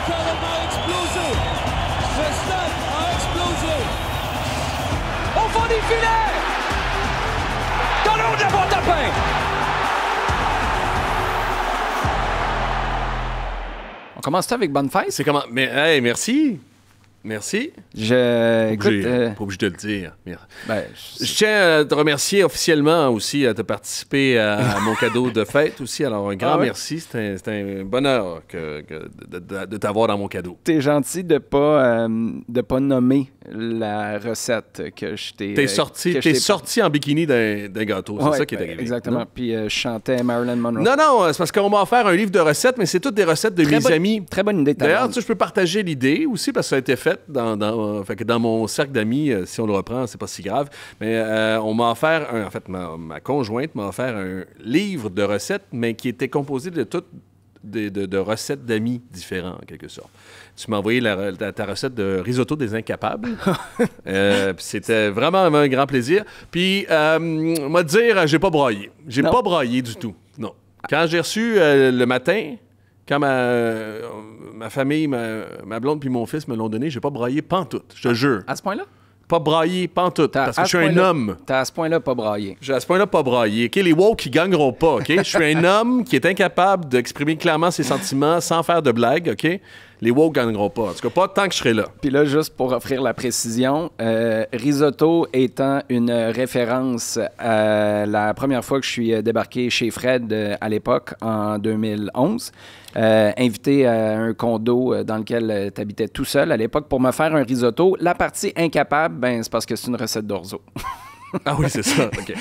carrément explosé. Le stade a explosé. Au fond des filets! Dans le haut de la boîte à pain! On commence avec bonne fête? C'est comment? Mais, hey, merci. Merci. Écoute... Pas obligé de le dire. Ben, Je tiens à te remercier officiellement aussi à te participer à mon cadeau de fête aussi. Alors, un grand merci. C'est un bonheur de t'avoir dans mon cadeau. T'es gentil de pas nommer la recette que je t'ai... T'es sorti en bikini d'un gâteau. C'est ça qui est arrivé. Exactement. Non? Puis je chantais Marilyn Monroe. Non, c'est parce qu'on m'a offert un livre de recettes, mais c'est toutes des recettes de mes amis. Très bonne idée. D'ailleurs, tu sais, je peux partager l'idée aussi parce que ça a été fait fait que dans mon cercle d'amis, si on le reprend, c'est pas si grave. Mais on m'a offert, ma conjointe m'a offert un livre de recettes, mais qui était composé de toutes de recettes d'amis différents, en quelque sorte. Tu m'as envoyé ta recette de risotto des incapables. C'était vraiment un grand plaisir. Puis, moi, dire, j'ai pas braillé. J'ai pas braillé du tout. Non. Quand j'ai reçu le matin... Quand ma famille, ma blonde puis mon fils me l'ont donné, j'ai pas braillé pantoute, je te jure. À ce point-là? Pas braillé pantoute, parce que je suis un homme. T'as à ce point-là pas braillé. J'ai à ce point-là pas braillé. OK, les woke, ils gagneront pas, OK? Je suis un homme qui est incapable d'exprimer clairement ses sentiments sans faire de blagues, OK? Les woke gagneront pas. En tout cas, pas tant que je serai là. Puis là, juste pour offrir la précision, risotto étant une référence à la première fois que je suis débarqué chez Fred à l'époque, en 2011, invité à un condo dans lequel tu habitais tout seul à l'époque pour me faire un risotto. La partie incapable, ben c'est parce que c'est une recette d'orzo. Ah oui, c'est ça. OK.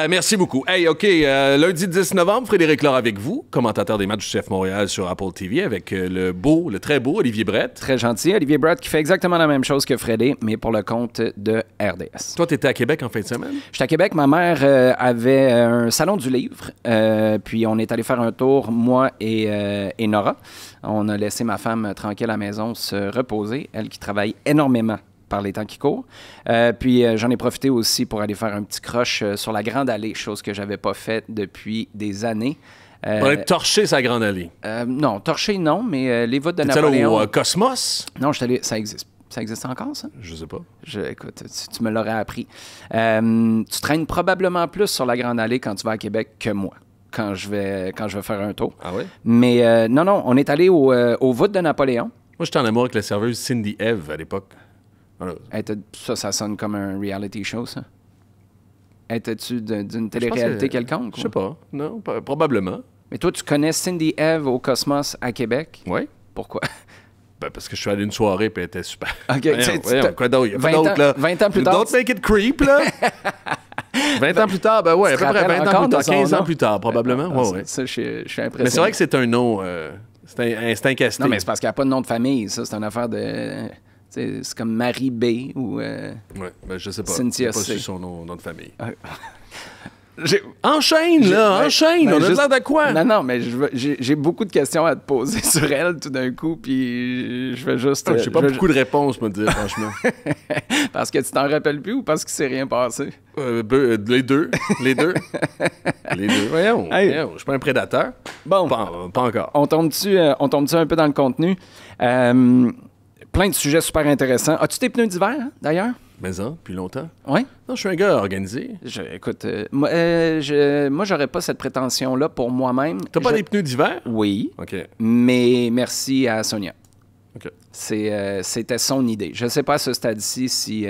Merci beaucoup. Hey, OK, lundi 10 novembre, Frédéric Laure avec vous, commentateur des matchs du CF Montréal sur Apple TV avec le très beau Olivier Brett. Très gentil. Olivier Brett qui fait exactement la même chose que Freddy, mais pour le compte de RDS. Toi, tu étais à Québec en fin de semaine? J'étais à Québec. Ma mère avait un salon du livre. Puis on est allé faire un tour, moi et Nora. On a laissé ma femme tranquille à la maison se reposer, elle qui travaille énormément par les temps qui courent. Puis j'en ai profité aussi pour aller faire un petit croche sur la Grande Allée, chose que j'avais pas faite depuis des années. Pour aller torcher sa Grande Allée? Non, torcher non, mais les voûtes de Napoléon... T'es allé au Cosmos? Non, je suis allé... Ça existe. Ça existe encore, ça? Je sais pas. Écoute, tu me l'aurais appris. Tu traînes probablement plus sur la Grande Allée quand tu vas à Québec que moi, quand je vais faire un tour. Ah oui? Mais non, on est allé aux voûtes de Napoléon. Moi, j'étais en amour avec la serveuse Cindy Eve à l'époque. Alors, ça sonne comme un reality show, ça. Étais-tu d'une télé-réalité quelconque? Je sais pas. Non, probablement. Mais toi, tu connais Cindy Eve au Cosmos à Québec? Oui. Pourquoi? Ben, parce que je suis allé à une soirée et elle était super. OK. Quoi d'autre? Il y a pas d'autre, là. 20 ans plus tard. Don't make it creep, là. 20 ans plus tard, ben ouais, à peu près 20 ans plus tard. 15 ans plus tard, probablement. Ouais. Ça, je suis impressionné. Mais c'est vrai que c'est un nom... c'est un casting. Non, mais c'est parce qu'il n'y a pas de nom de famille, ça. C'est une affaire de... C'est comme Marie B ou... Oui, ben je sais pas. Cynthia C. C. Pas son nom de famille. Enchaîne, enchaîne! On a besoin de quoi? Non, mais j'ai beaucoup de questions à te poser sur elle tout d'un coup, puis je vais juste... j'ai pas beaucoup de réponses, me dire, franchement. Parce que tu t'en rappelles plus ou parce qu'il s'est rien passé? Les deux. Les deux. Voyons, je suis pas un prédateur. Bon. Pas encore. On tombe-tu un peu dans le contenu? Plein de sujets super intéressants. As-tu tes pneus d'hiver, d'ailleurs? Mais depuis longtemps. Oui? Non, je suis un gars organisé. Écoute, moi, j'aurais pas cette prétention-là pour moi-même. T'as pas des pneus d'hiver? Oui. OK. Mais merci à Sonia. OK. C'était son idée. Je sais pas à ce stade-ci si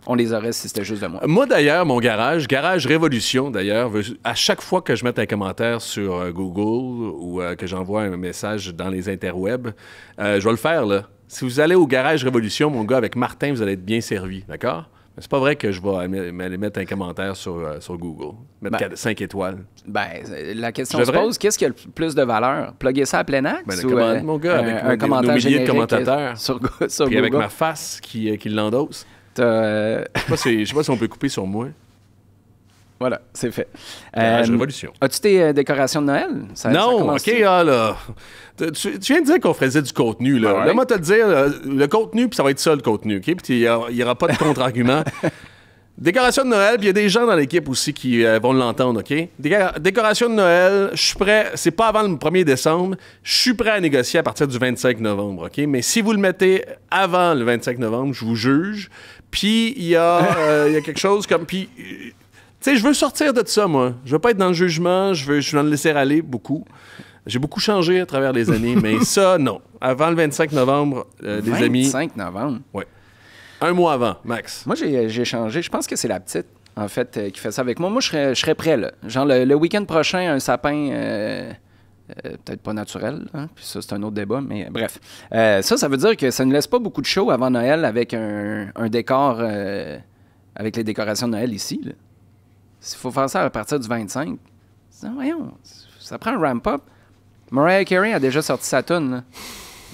on les aurait si c'était juste de moi. Moi, d'ailleurs, mon Garage Révolution, d'ailleurs, à chaque fois que je mette un commentaire sur Google ou que j'envoie un message dans les interwebs, je vais le faire, là. Si vous allez au Garage Révolution, mon gars, avec Martin, vous allez être bien servi, d'accord? Mais c'est pas vrai que je vais aller mettre un commentaire sur Google, mettre 5 étoiles. Ben, la question se pose, qu'est-ce qui a le plus de valeur? Plugger ça à plein axe? Mon gars, avec nos milliers de commentateurs. Sur puis Google. avec ma face qui l'endosse. Je sais pas si on peut couper sur moi. Voilà, c'est fait. Garage Révolution. As-tu tes décorations de Noël? Non, OK, là. Tu viens de dire qu'on faisait du contenu, là. Right. Là, moi, te le dire, le contenu, puis ça va être ça, le contenu, OK? Puis il n'y aura pas de contre-argument. Décoration de Noël, puis il y a des gens dans l'équipe aussi qui vont l'entendre, OK? Décoration de Noël, je suis prêt, c'est pas avant le 1er décembre, je suis prêt à négocier à partir du 25 novembre, OK? Mais si vous le mettez avant le 25 novembre, je vous juge. Puis il y a quelque chose comme... Puis, tu sais, je veux sortir de ça, moi. Je veux pas être dans le jugement, je veux en laisser aller beaucoup. J'ai beaucoup changé à travers les années, mais ça, non. Avant le 25 novembre, des amis... 25 novembre? Oui. Un mois avant, max. Moi, j'ai changé. Je pense que c'est la petite, en fait, qui fait ça avec moi. Moi, je serais prêt, là. Genre, le week-end prochain, un sapin... peut-être pas naturel, hein? Puis ça, c'est un autre débat, mais bref. Ça veut dire que ça ne laisse pas beaucoup de show avant Noël avec un décor, avec les décorations de Noël ici. S'il faut faire ça à partir du 25, voyons, ça prend un ramp-up. Mariah Carey a déjà sorti sa toune, là.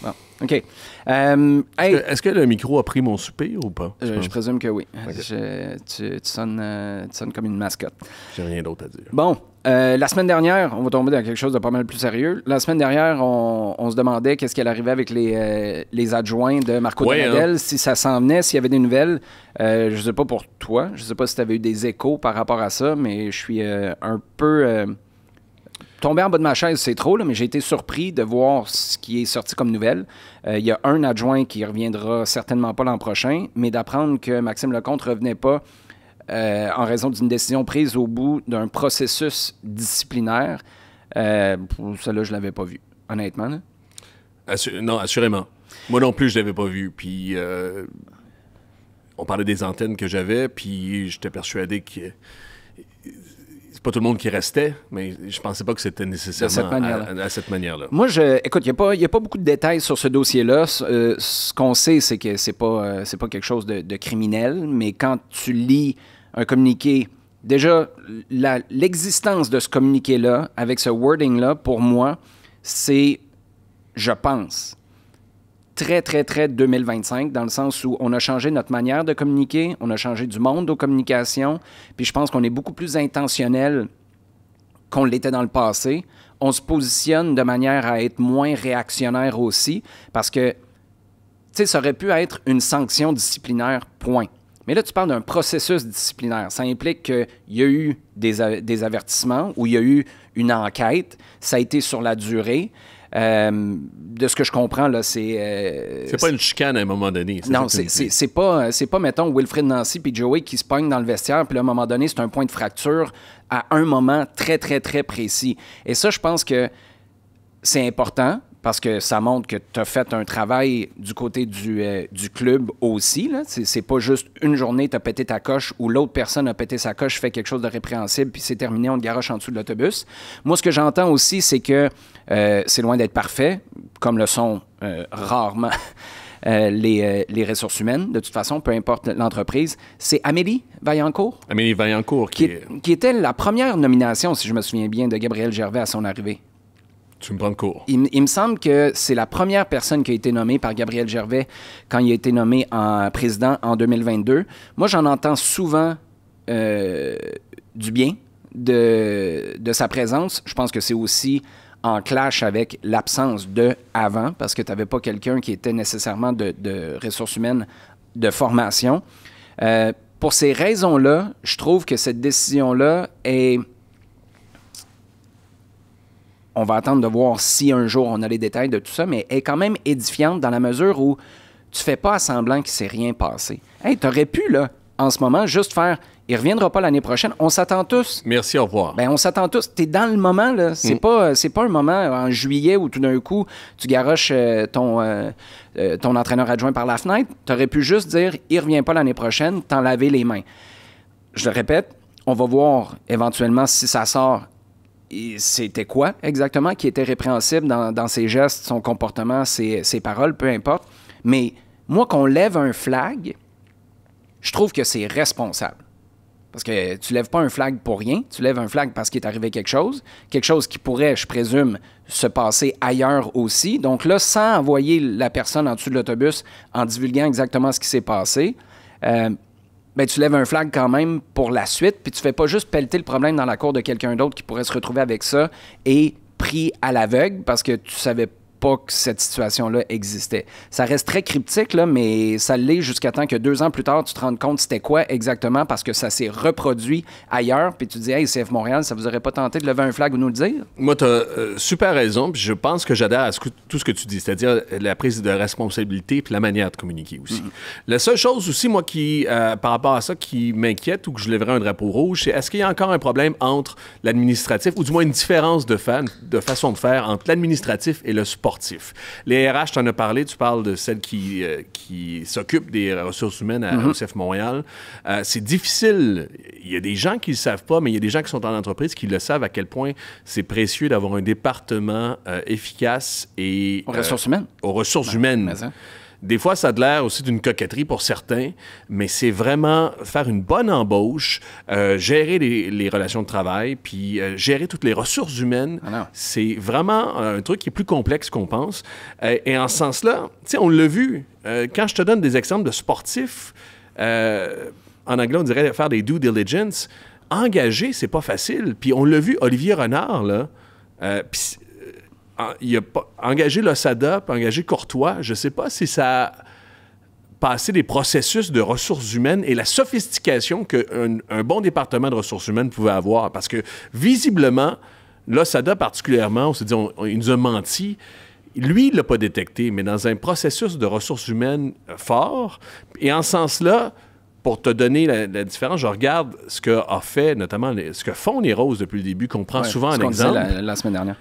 Bon, OK. Hey, est-ce que le micro a pris mon soupir ou pas? je présume que oui. Okay. Tu sonnes comme une mascotte. J'ai rien d'autre à dire. Bon, la semaine dernière, on va tomber dans quelque chose de pas mal plus sérieux. La semaine dernière, on se demandait qu'est-ce qui allait arriver avec les adjoints de Marco Donadel, si ça s'en venait, s'il y avait des nouvelles. Je sais pas pour toi, je sais pas si tu avais eu des échos par rapport à ça, mais je suis un peu... tombé en bas de ma chaise, c'est trop, là, mais j'ai été surpris de voir ce qui est sorti comme nouvelle. Il y a un adjoint qui reviendra certainement pas l'an prochain, mais d'apprendre que Maxime Lecomte ne revenait pas en raison d'une décision prise au bout d'un processus disciplinaire, celle-là, je l'avais pas vu, honnêtement. Là. Non, assurément. Moi non plus, je l'avais pas vu. Puis, on parlait des antennes que j'avais, puis j'étais persuadé que... C'est pas tout le monde qui restait, mais je pensais pas que c'était nécessairement à cette manière-là. Moi, écoute, il n'y a pas beaucoup de détails sur ce dossier-là. Ce qu'on sait, c'est que c'est pas quelque chose de criminel, mais quand tu lis un communiqué, déjà, l'existence de ce communiqué-là, avec ce wording-là, pour moi, c'est, je pense, très, très, très 2025, dans le sens où on a changé notre manière de communiquer, on a changé du monde aux communications, puis je pense qu'on est beaucoup plus intentionnel qu'on l'était dans le passé. On se positionne de manière à être moins réactionnaire aussi, parce que, tu sais, ça aurait pu être une sanction disciplinaire, point. Mais là, tu parles d'un processus disciplinaire. Ça implique qu'il y a eu des avertissements ou il y a eu une enquête. Ça a été sur la durée. De ce que je comprends, là, c'est... c'est pas une chicane à un moment donné. Non, c'est pas, mettons, Wilfrid Nancy puis Joey qui se pognent dans le vestiaire, puis là, à un moment donné, c'est un point de fracture à un moment très, très, très précis. Et ça, je pense que c'est important parce que ça montre que tu as fait un travail du côté du club aussi. Là. C'est pas juste une journée, tu as pété ta coche ou l'autre personne a pété sa coche, fait quelque chose de répréhensible, puis c'est terminé, on te garoche en dessous de l'autobus. Moi, ce que j'entends aussi, c'est que c'est loin d'être parfait, comme le sont rarement les ressources humaines, de toute façon, peu importe l'entreprise. C'est Amélie Vaillancourt? Amélie Vaillancourt, qui était la première nomination, si je me souviens bien, de Gabriel Gervais à son arrivée. Tu me prends de court. Il me semble que c'est la première personne qui a été nommée par Gabriel Gervais quand il a été nommé en président en 2022. Moi, j'en entends souvent du bien de sa présence. Je pense que c'est aussi en clash avec l'absence de avant, parce que tu n'avais pas quelqu'un qui était nécessairement de ressources humaines de formation. Pour ces raisons-là, je trouve que cette décision-là est... On va attendre de voir si un jour on a les détails de tout ça, mais elle est quand même édifiante dans la mesure où tu fais pas semblant qu'il ne s'est rien passé. Hey, t'aurais pu, là, en ce moment, juste faire « Il reviendra pas l'année prochaine ». On s'attend tous. Merci, au revoir. Ben, on s'attend tous. T'es dans le moment, là. C'est pas un moment en juillet où tout d'un coup, tu garoches ton entraîneur adjoint par la fenêtre. T'aurais pu juste dire « Il revient pas l'année prochaine », t'en laver les mains. Je le répète, on va voir éventuellement si ça sort. C'était quoi exactement qui était répréhensible dans ses gestes, son comportement, ses paroles, peu importe. Mais moi, qu'on lève un flag, je trouve que c'est responsable. Parce que tu lèves pas un flag pour rien, tu lèves un flag parce qu'il est arrivé quelque chose qui pourrait, je présume, se passer ailleurs aussi. Donc là, sans envoyer la personne en dessous de l'autobus en divulguant exactement ce qui s'est passé, ben, tu lèves un flag quand même pour la suite, puis tu fais pas juste pelleter le problème dans la cour de quelqu'un d'autre qui pourrait se retrouver avec ça et pris à l'aveugle parce que tu savais pas que cette situation-là existait. Ça reste très cryptique, là, mais ça l'est jusqu'à temps que 2 ans plus tard, tu te rendes compte c'était quoi exactement parce que ça s'est reproduit ailleurs. Puis tu dis, hey, CF Montréal, ça vous aurait pas tenté de lever un flag ou nous le dire? Moi, tu as super raison. Puis je pense que j'adhère à tout ce que tu dis, c'est-à-dire la prise de responsabilité puis la manière de communiquer aussi. La seule chose aussi, moi, qui, par rapport à ça, qui m'inquiète ou que je lèverais un drapeau rouge, c'est est-ce qu'il y a encore un problème entre l'administratif ou du moins une différence de façon de faire entre l'administratif et le sportif. Les RH, tu en as parlé, tu parles de celle qui s'occupe des ressources humaines à OCF Montréal. C'est difficile. Il y a des gens qui ne le savent pas, mais il y a des gens qui sont en entreprise qui le savent à quel point c'est précieux d'avoir un département efficace et... Aux ressources humaines. Aux ressources humaines. Des fois, ça a l'air aussi d'une coquetterie pour certains, mais c'est vraiment faire une bonne embauche, gérer les relations de travail, puis gérer toutes les ressources humaines. C'est vraiment un truc qui est plus complexe qu'on pense. Et en ce sens-là, tu sais, on l'a vu. Quand je te donne des exemples de sportifs, en anglais, on dirait faire des due diligence. Engager, c'est pas facile. Puis on l'a vu, Olivier Renard, là, il a engagé l'OSADA, puis engagé Courtois. Je ne sais pas si ça a passé des processus de ressources humaines et la sophistication qu'un bon département de ressources humaines pouvait avoir. Parce que, visiblement, l'OSADA particulièrement, on s'est dit, il nous a menti. Lui, il ne l'a pas détecté, mais dans un processus de ressources humaines fort. Et en ce sens-là, pour te donner la différence, je regarde ce qu'a fait, notamment ce que font les Roses depuis le début, qu'on prend souvent en exemple. La semaine dernière.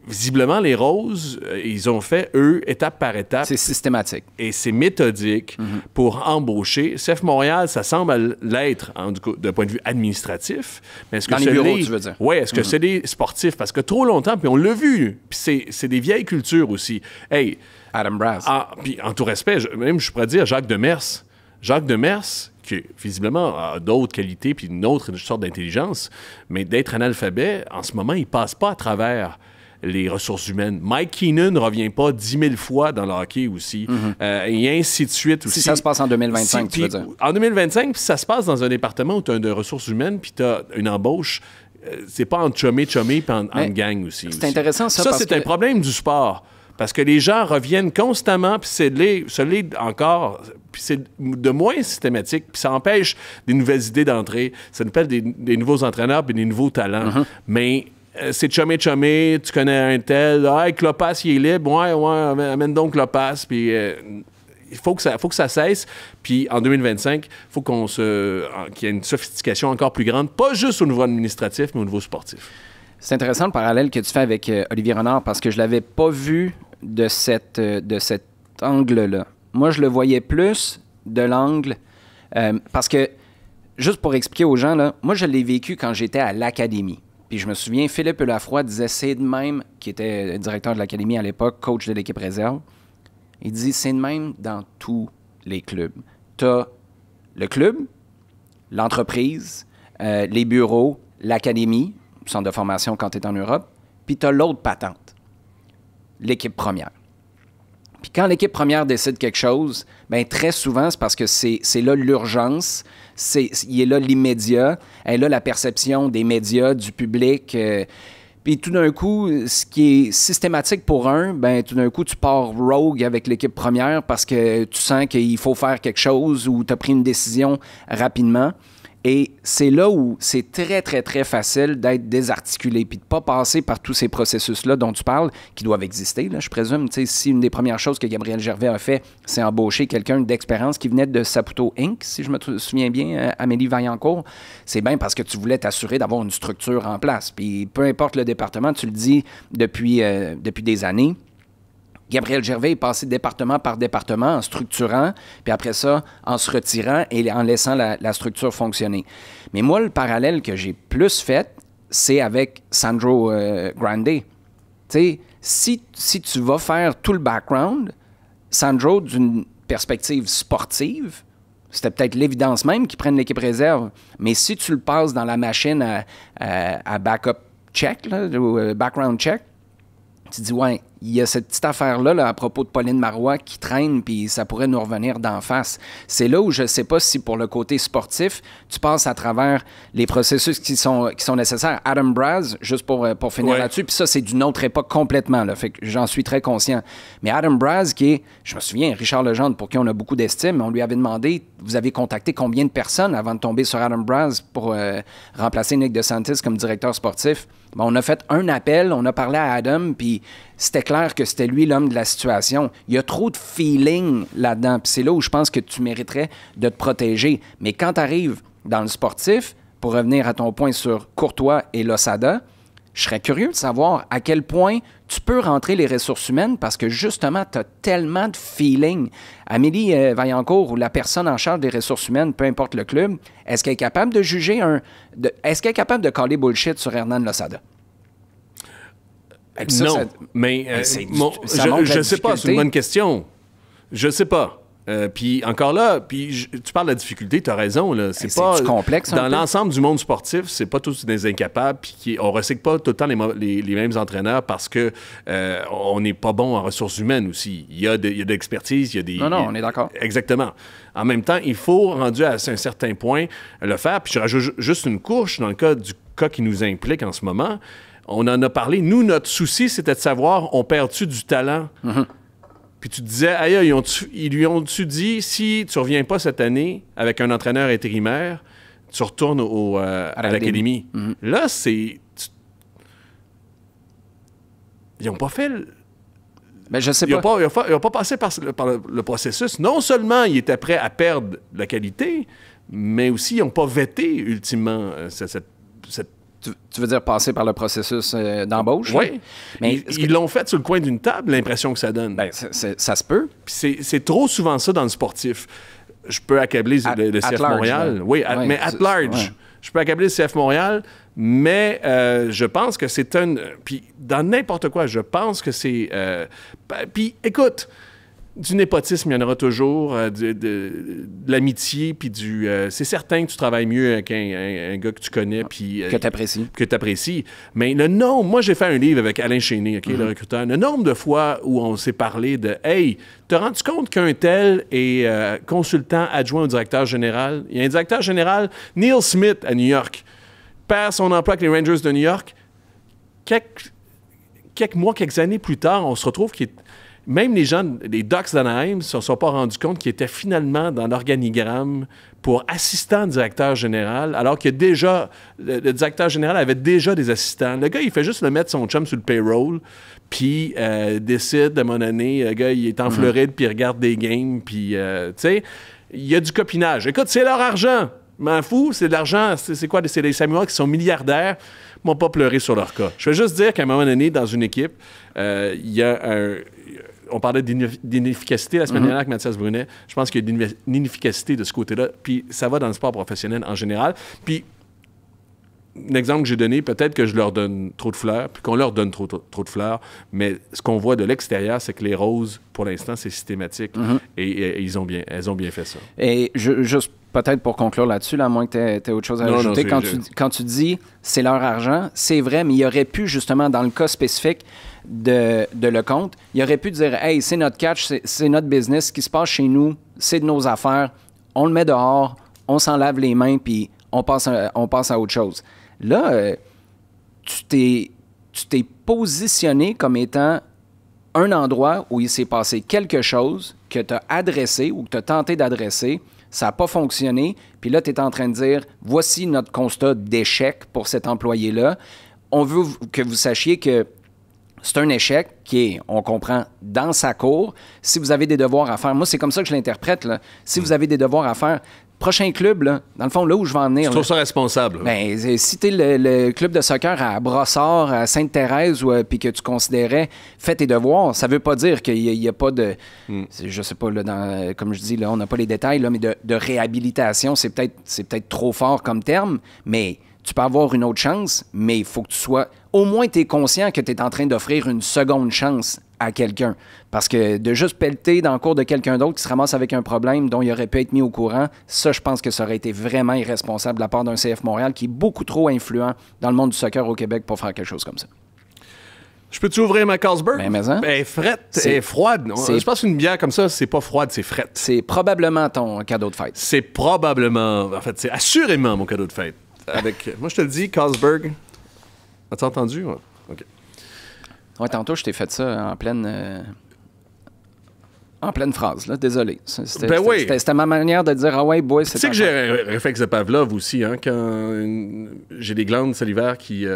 Visiblement, les Roses, ils ont fait, eux, étape par étape. C'est systématique. Et c'est méthodique pour embaucher. CF Montréal, ça semble l'être d'un point de vue administratif. Mais est-ce que dans les bureaux, tu veux dire? Oui, est-ce que c'est des sportifs? Parce que trop longtemps, puis on l'a vu, puis c'est des vieilles cultures aussi. Hey, Adam Brass. Puis en tout respect, même je pourrais dire Jacques Demers. Jacques Demers, qui visiblement a d'autres qualités puis une autre sorte d'intelligence, mais d'être analphabet, en ce moment, il passe pas à travers les ressources humaines. Mike Keenan ne revient pas 10 000 fois dans le hockey aussi. Et ainsi de suite aussi. Si ça se passe en 2025, tu veux dire. En 2025, puis ça se passe dans un département où tu as de ressources humaines, puis tu as une embauche. C'est pas entre chumé puis en gang aussi. C'est intéressant, ça, parce que c'est un problème du sport. Parce que les gens reviennent constamment, puis c'est encore, puis c'est de moins systématique, puis ça empêche des nouvelles idées d'entrée. Ça nous appelle des nouveaux entraîneurs puis des nouveaux talents. Mais c'est chumé, tu connais un tel, Klopas, il est libre, ouais, amène donc Klopas, puis il faut que ça cesse. Puis en 2025, il faut qu'il y ait une sophistication encore plus grande, pas juste au niveau administratif, mais au niveau sportif. C'est intéressant le parallèle que tu fais avec Olivier Renard parce que je ne l'avais pas vu de cet angle-là. Moi, je le voyais plus de l'angle parce que, juste pour expliquer aux gens, là, moi, je l'ai vécu quand j'étais à l'Académie. Puis je me souviens, Philippe Lafroy disait, c'est de même, qui était directeur de l'Académie à l'époque, coach de l'équipe réserve. Il dit, c'est de même dans tous les clubs. Tu as le club, l'entreprise, les bureaux, l'Académie, centre de formation quand tu es en Europe, puis tu as l'autre patente, l'équipe première. Puis quand l'équipe première décide quelque chose, bien très souvent, c'est parce que c'est là l'urgence, il est là l'immédiat, elle est là la perception des médias, du public. Puis tout d'un coup, ce qui est systématique pour un, bien tout d'un coup, tu pars rogue avec l'équipe première parce que tu sens qu'il faut faire quelque chose ou tu as pris une décision rapidement. Et c'est là où c'est très, très, très facile d'être désarticulé puis de ne pas passer par tous ces processus-là dont tu parles, qui doivent exister, là, je présume. Tu sais, si une des premières choses que Gabriel Gervais a fait, c'est embaucher quelqu'un d'expérience qui venait de Saputo Inc., si je me souviens bien, Amélie Vaillancourt, c'est bien parce que tu voulais t'assurer d'avoir une structure en place. Puis peu importe le département, tu le dis depuis des années, Gabriel Gervais est passé département par département en structurant, puis après ça, en se retirant et en laissant la structure fonctionner. Mais moi, le parallèle que j'ai plus fait, c'est avec Sandro Grande. Tu sais, si tu vas faire tout le background, Sandro, d'une perspective sportive, c'était peut-être l'évidence même qu'ils prennent l'équipe réserve. Mais si tu le passes dans la machine à backup check, là, ou background check, Tu dis, ouais, il y a cette petite affaire-là là, à propos de Pauline Marois qui traîne, puis ça pourrait nous revenir d'en face. C'est là où je ne sais pas si pour le côté sportif, tu passes à travers les processus qui sont nécessaires. Adam Braz, juste pour finir là-dessus, puis ça, c'est d'une autre époque complètement, là, fait que j'en suis très conscient. Mais Adam Braz, qui est, je me souviens, Richard Legendre, pour qui on a beaucoup d'estime, on lui avait demandé, vous avez contacté combien de personnes avant de tomber sur Adam Braz pour remplacer Nick DeSantis comme directeur sportif? Bon, on a fait un appel, on a parlé à Adam, puis c'était clair que c'était lui l'homme de la situation. Il y a trop de feeling là-dedans, puis c'est là où je pense que tu mériterais de te protéger. Mais quand tu arrives dans le sportif, pour revenir à ton point sur Courtois et Losada, je serais curieux de savoir à quel point tu peux rentrer les ressources humaines parce que justement, tu as tellement de feeling. Amélie Vaillancourt ou la personne en charge des ressources humaines, peu importe le club, est-ce qu'elle est capable de juger est-ce qu'elle est capable de caller bullshit sur Hernan Losada? Non, mais je sais pas, c'est une bonne question. Je sais pas. Puis encore là, tu parles de la difficulté, tu as raison. Là, c'est pas complexe. Dans l'ensemble du monde sportif, c'est pas tous des incapables. Puis on ne recycle pas tout le temps les mêmes entraîneurs parce que on n'est pas bon en ressources humaines aussi. Il y a de l'expertise, il y a des. Non, on est d'accord. Exactement. En même temps, il faut, rendu à un certain point, le faire. Puis je rajoute juste une couche dans le cas qui nous implique en ce moment. On en a parlé. Nous, notre souci, c'était de savoir, on perd-tu du talent? Mm-hmm. Puis tu te disais, aïe, ils lui ont-tu dit, si tu ne reviens pas cette année avec un entraîneur intérimaire, tu retournes à l'académie. Mm-hmm. Là, ils n'ont pas fait... Mais je sais pas. Ils n'ont pas passé par le processus. Non seulement ils étaient prêts à perdre la qualité, mais aussi ils n'ont pas vété, ultimement, cette Tu veux dire passer par le processus d'embauche? Oui. Mais ils l'ont fait sur le coin d'une table, l'impression que ça donne. Bien, ça se peut. Puis c'est trop souvent ça dans le sportif. Je peux accabler le CF Montréal. Oui, mais at large. Ouais. Je peux accabler le CF Montréal, mais je pense que c'est puis dans n'importe quoi, je pense que c'est... puis écoute... Du népotisme, il y en aura toujours, de l'amitié, puis c'est certain que tu travailles mieux avec un gars que tu connais, puis... que tu apprécies. Que tu apprécies. Mais le nombre... Moi, j'ai fait un livre avec Alain Chéné, le recruteur. Le nombre de fois où on s'est parlé de « Hey, te rends-tu compte qu'un tel est consultant adjoint au directeur général? » Il y a un directeur général, Neil Smith, à New York, perd son emploi avec les Rangers de New York. Quelques mois, quelques années plus tard, on se retrouve qu'il est... Même les gens, les Ducks d'Anaheim ne se sont pas rendus compte qu'ils étaient finalement dans l'organigramme pour assistant directeur général, alors que déjà, le directeur général avait déjà des assistants. Le gars, il fait juste le mettre son chum sur le payroll, puis décide, à un moment donné, le gars, il est en Floride, puis il regarde des games, puis, tu sais, il y a du copinage. Écoute, c'est leur argent. M'en fous, c'est de l'argent. C'est quoi? C'est des Samouraïs qui sont milliardaires, m'ont pas pleuré sur leur cas. Je veux juste dire qu'à un moment donné, dans une équipe, il y a on parlait d'inefficacité la semaine dernière avec Mathias Brunet. Je pense qu'il y a une inefficacité de ce côté-là. Puis ça va dans le sport professionnel en général. Puis, l'exemple que j'ai donné, peut-être que je leur donne trop de fleurs, puis qu'on leur donne trop de fleurs, mais ce qu'on voit de l'extérieur, c'est que les roses, pour l'instant, c'est systématique. Et elles ont bien fait ça. Et juste peut-être pour conclure là-dessus, là, à moins que tu aies autre chose à ajouter, quand tu dis c'est leur argent, c'est vrai, mais il y aurait pu, justement, dans le cas spécifique de Lecomte, il aurait pu dire « Hey, c'est notre catch, c'est notre business, ce qui se passe chez nous, c'est de nos affaires, on le met dehors, on s'en lave les mains, puis on passe à autre chose. » Là, tu t'es positionné comme étant un endroit où il s'est passé quelque chose que tu as adressé ou que tu as tenté d'adresser, ça n'a pas fonctionné, puis là, tu es en train de dire « Voici notre constat d'échec pour cet employé-là. On veut que vous sachiez que c'est un échec qui est, on comprend, dans sa cour. Si vous avez des devoirs à faire, moi, c'est comme ça que je l'interprète, là. Si vous avez des devoirs à faire, prochain club, là, dans le fond, là où je vais en venir... Tu trouves ça responsable? Bien, si tu es le club de soccer à Brossard, à Sainte-Thérèse, puis que tu considérais, fais tes devoirs, ça veut pas dire qu'il n'y a pas de... Je sais pas, là, comme je dis, là, on n'a pas les détails, là, mais de réhabilitation, c'est peut-être trop fort comme terme, mais... Tu peux avoir une autre chance, mais il faut que tu sois... Au moins, tu es conscient que tu es en train d'offrir une seconde chance à quelqu'un. Parce que de juste pelleter dans le cours de quelqu'un d'autre qui se ramasse avec un problème dont il aurait pu être mis au courant, ça, je pense que ça aurait été vraiment irresponsable de la part d'un CF Montréal qui est beaucoup trop influent dans le monde du soccer au Québec pour faire quelque chose comme ça. Je peux-tu ouvrir ma Carlsberg? Mais hein? Elle est frette, elle est froide. C'est- Je pense qu'une bière comme ça, c'est pas froide, c'est frette. C'est probablement ton cadeau de fête. C'est probablement, en fait, c'est assurément mon cadeau de fête. Avec, moi, je te le dis, Carlsberg. As-tu entendu? Ouais. OK. Ouais, tantôt, je t'ai fait ça en pleine phrase, là. Désolé. Ben oui. C'était ma manière de dire, ah ouais, boy, Tu c'est sais ta que j'ai fête. un réflexe de Pavlov aussi, hein, quand j'ai des glandes salivaires qui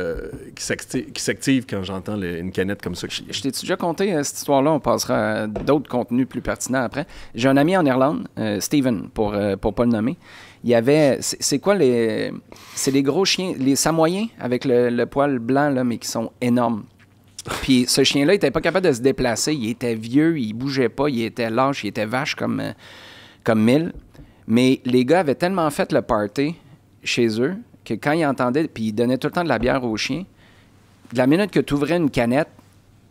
s'activent quand j'entends une canette comme ça. Je t'ai déjà conté cette histoire-là. On passera à d'autres contenus plus pertinents après. J'ai un ami en Irlande, Steven, pour pas le nommer. Il y avait... C'est quoi les... C'est les gros chiens, les samoyens avec le poil blanc, là, mais qui sont énormes. Puis ce chien-là, il était pas capable de se déplacer. Il était vieux, il bougeait pas, il était lâche, il était vache comme mille. Mais les gars avaient tellement fait le party chez eux que quand ils entendaient, puis ils donnaient tout le temps de la bière aux chiens, de la minute que tu ouvrais une canette,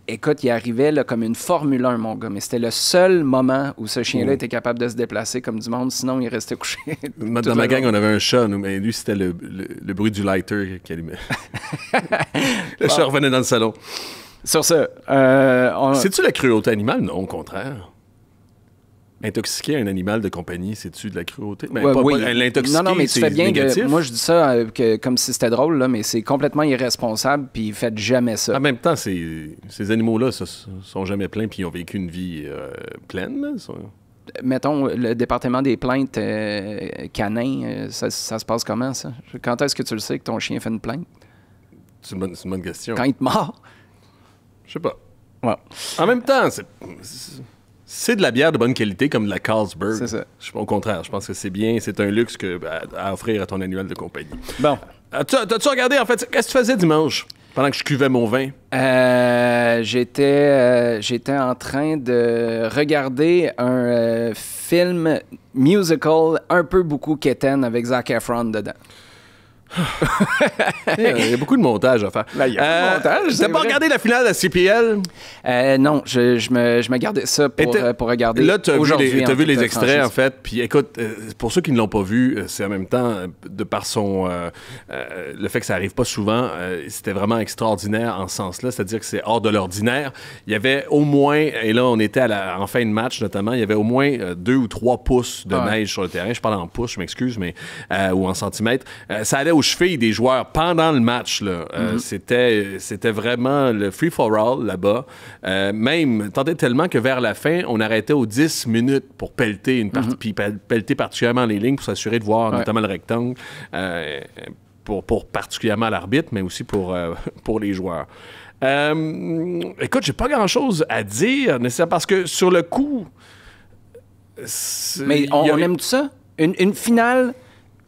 écoute, il arrivait là, comme une Formule 1, mon gars. Mais c'était le seul moment où ce chien-là était capable de se déplacer comme du monde. Sinon, il restait couché. Dans ma gang, on avait un chat, nous, mais lui, c'était le bruit du lighter qui allumait. Le chat revenait dans le salon. Sur ça, C'est-tu la cruauté animale? Non, au contraire. Intoxiquer un animal de compagnie, c'est-tu de la cruauté? Ben, oui. L'intoxiquer, non, mais tu fais bien négatif. moi, je dis ça comme si c'était drôle, là, mais c'est complètement irresponsable, puis faites jamais ça. En même temps, ces animaux-là sont jamais pleins puis ils ont vécu une vie pleine. Là, Mettons, le département des plaintes canin, ça se passe comment, ça? Quand est-ce que tu le sais que ton chien fait une plainte? C'est une bonne question. Quand il te mord? Je sais pas. Ouais. En même temps, c'est de la bière de bonne qualité comme de la Carlsberg. C'est ça. Au contraire, je pense que c'est bien, c'est un luxe à offrir à ton annuel de compagnie. Bon. T'as-tu regardé, en fait, qu'est-ce que tu faisais dimanche pendant que je cuvais mon vin? J'étais en train de regarder un film musical un peu beaucoup quétaine avec Zac Efron dedans. Il y a beaucoup de montage à faire. Ben, il y a beaucoup de montage, T'as pas regardé la finale de la CPL? Non, je me gardais ça pour regarder là, t'as aujourd'hui. vu les extraits, franchise. en fait. Puis écoute, pour ceux qui ne l'ont pas vu, c'est en même temps, de par le fait que ça arrive pas souvent, c'était vraiment extraordinaire en ce sens-là. C'est-à-dire que c'est hors de l'ordinaire. Il y avait au moins, et là, on était en fin de match notamment, il y avait au moins 2 ou 3 pouces de neige sur le terrain. Je parle en pouces, je m'excuse, mais ou en centimètres. Ça allait aux chevilles des joueurs pendant le match. Là. C'était vraiment le free-for-all là-bas. Même, tant tellement que vers la fin, on arrêtait aux 10 minutes pour pelleter une partie, puis pelleter particulièrement les lignes pour s'assurer de voir notamment le rectangle, pour particulièrement l'arbitre, mais aussi pour les joueurs. Écoute, j'ai pas grand-chose à dire, nécessairement, parce que sur le coup... Mais on aime tout ça? Une finale...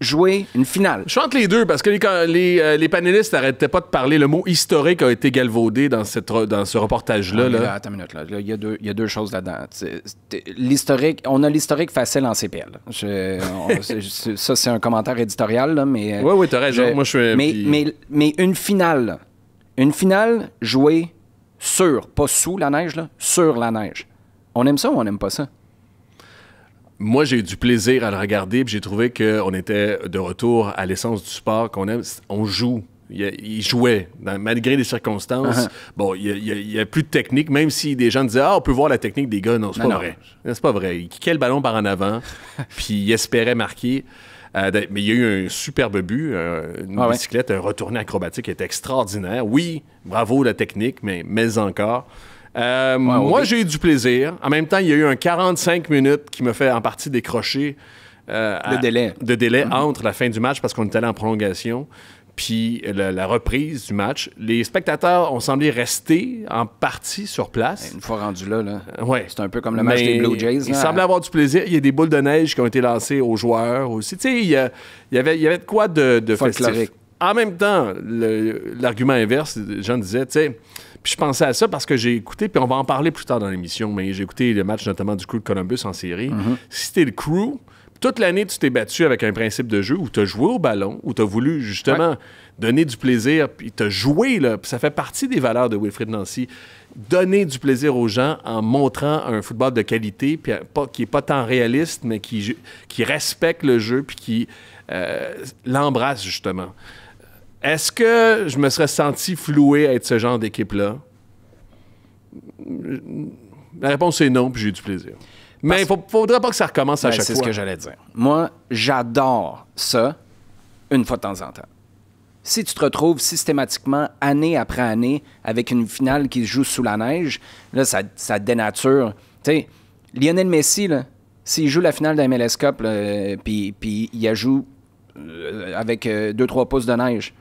Jouer une finale. Je suis entre les deux parce que les panélistes n'arrêtaient pas de parler. Le mot historique a été galvaudé dans ce reportage-là. Là, attends une minute. Là. Il y a deux choses là-dedans. L'historique, on a l'historique facile en CPL. Ça, c'est un commentaire éditorial, là, mais... Oui, t'as raison. Moi, je suis... Mais une finale, là. Une finale jouée pas sous la neige, là, sur la neige. On aime ça ou on n'aime pas ça? Moi, j'ai eu du plaisir à le regarder, puis j'ai trouvé qu'on était de retour à l'essence du sport qu'on aime. On joue. Il jouait, malgré les circonstances. Bon, il y a plus de technique, même si des gens disaient « Ah, on peut voir la technique des gars. » Non, c'est pas vrai. C'est pas vrai. Il kickait le ballon par en avant, puis il espérait marquer. Mais il y a eu un superbe but, une bicyclette, un retourné acrobatique qui était extraordinaire. Oui, bravo la technique, mais encore. Moi, j'ai eu du plaisir. En même temps, il y a eu un 45 minutes qui me fait en partie décrocher de délai entre la fin du match parce qu'on était allé en prolongation puis la reprise du match. Les spectateurs ont semblé rester en partie sur place. Une fois rendu là. Ouais. C'est un peu comme le match des Blue Jays. Il semblait avoir du plaisir. Il y a des boules de neige qui ont été lancées aux joueurs aussi. Tu sais, il y avait de quoi de festif. En même temps, l'argument inverse, les gens disaient, tu sais... Puis je pensais à ça parce que j'ai écouté, puis on va en parler plus tard dans l'émission, mais j'ai écouté le match notamment du Crew de Columbus en série. Si t'es le Crew, toute l'année, tu t'es battu avec un principe de jeu où tu as joué au ballon, où tu as voulu justement donner du plaisir, puis tu as joué, là, puis ça fait partie des valeurs de Wilfried Nancy. Donner du plaisir aux gens en montrant un football de qualité, puis qui n'est pas tant réaliste, mais qui respecte le jeu, puis qui l'embrasse justement. Est-ce que je me serais senti floué à être ce genre d'équipe-là? La réponse est non, puis j'ai du plaisir. Mais il ne faudrait pas que ça recommence à chaque fois. C'est ce que j'allais dire. Moi, j'adore ça une fois de temps en temps. Si tu te retrouves systématiquement, année après année, avec une finale qui se joue sous la neige, là, ça dénature. Tu sais, Lionel Messi, là, s'il joue la finale de la MLS Cup, puis il la joue avec 2-3 pouces de neige,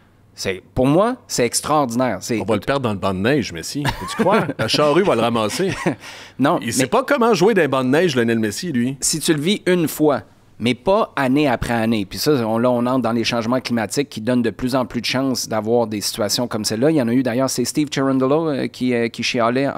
pour moi, c'est extraordinaire. On va le perdre dans le banc de neige, Messi. Tu crois? La charrue va le ramasser. Non. Il sait pas comment jouer dans un banc de neige, Lionel Messi, lui. Si tu le vis une fois, mais pas année après année. Puis ça, on entre dans les changements climatiques qui donnent de plus en plus de chances d'avoir des situations comme celle-là. Il y en a eu d'ailleurs, c'est Steve Cherundolo qui chialait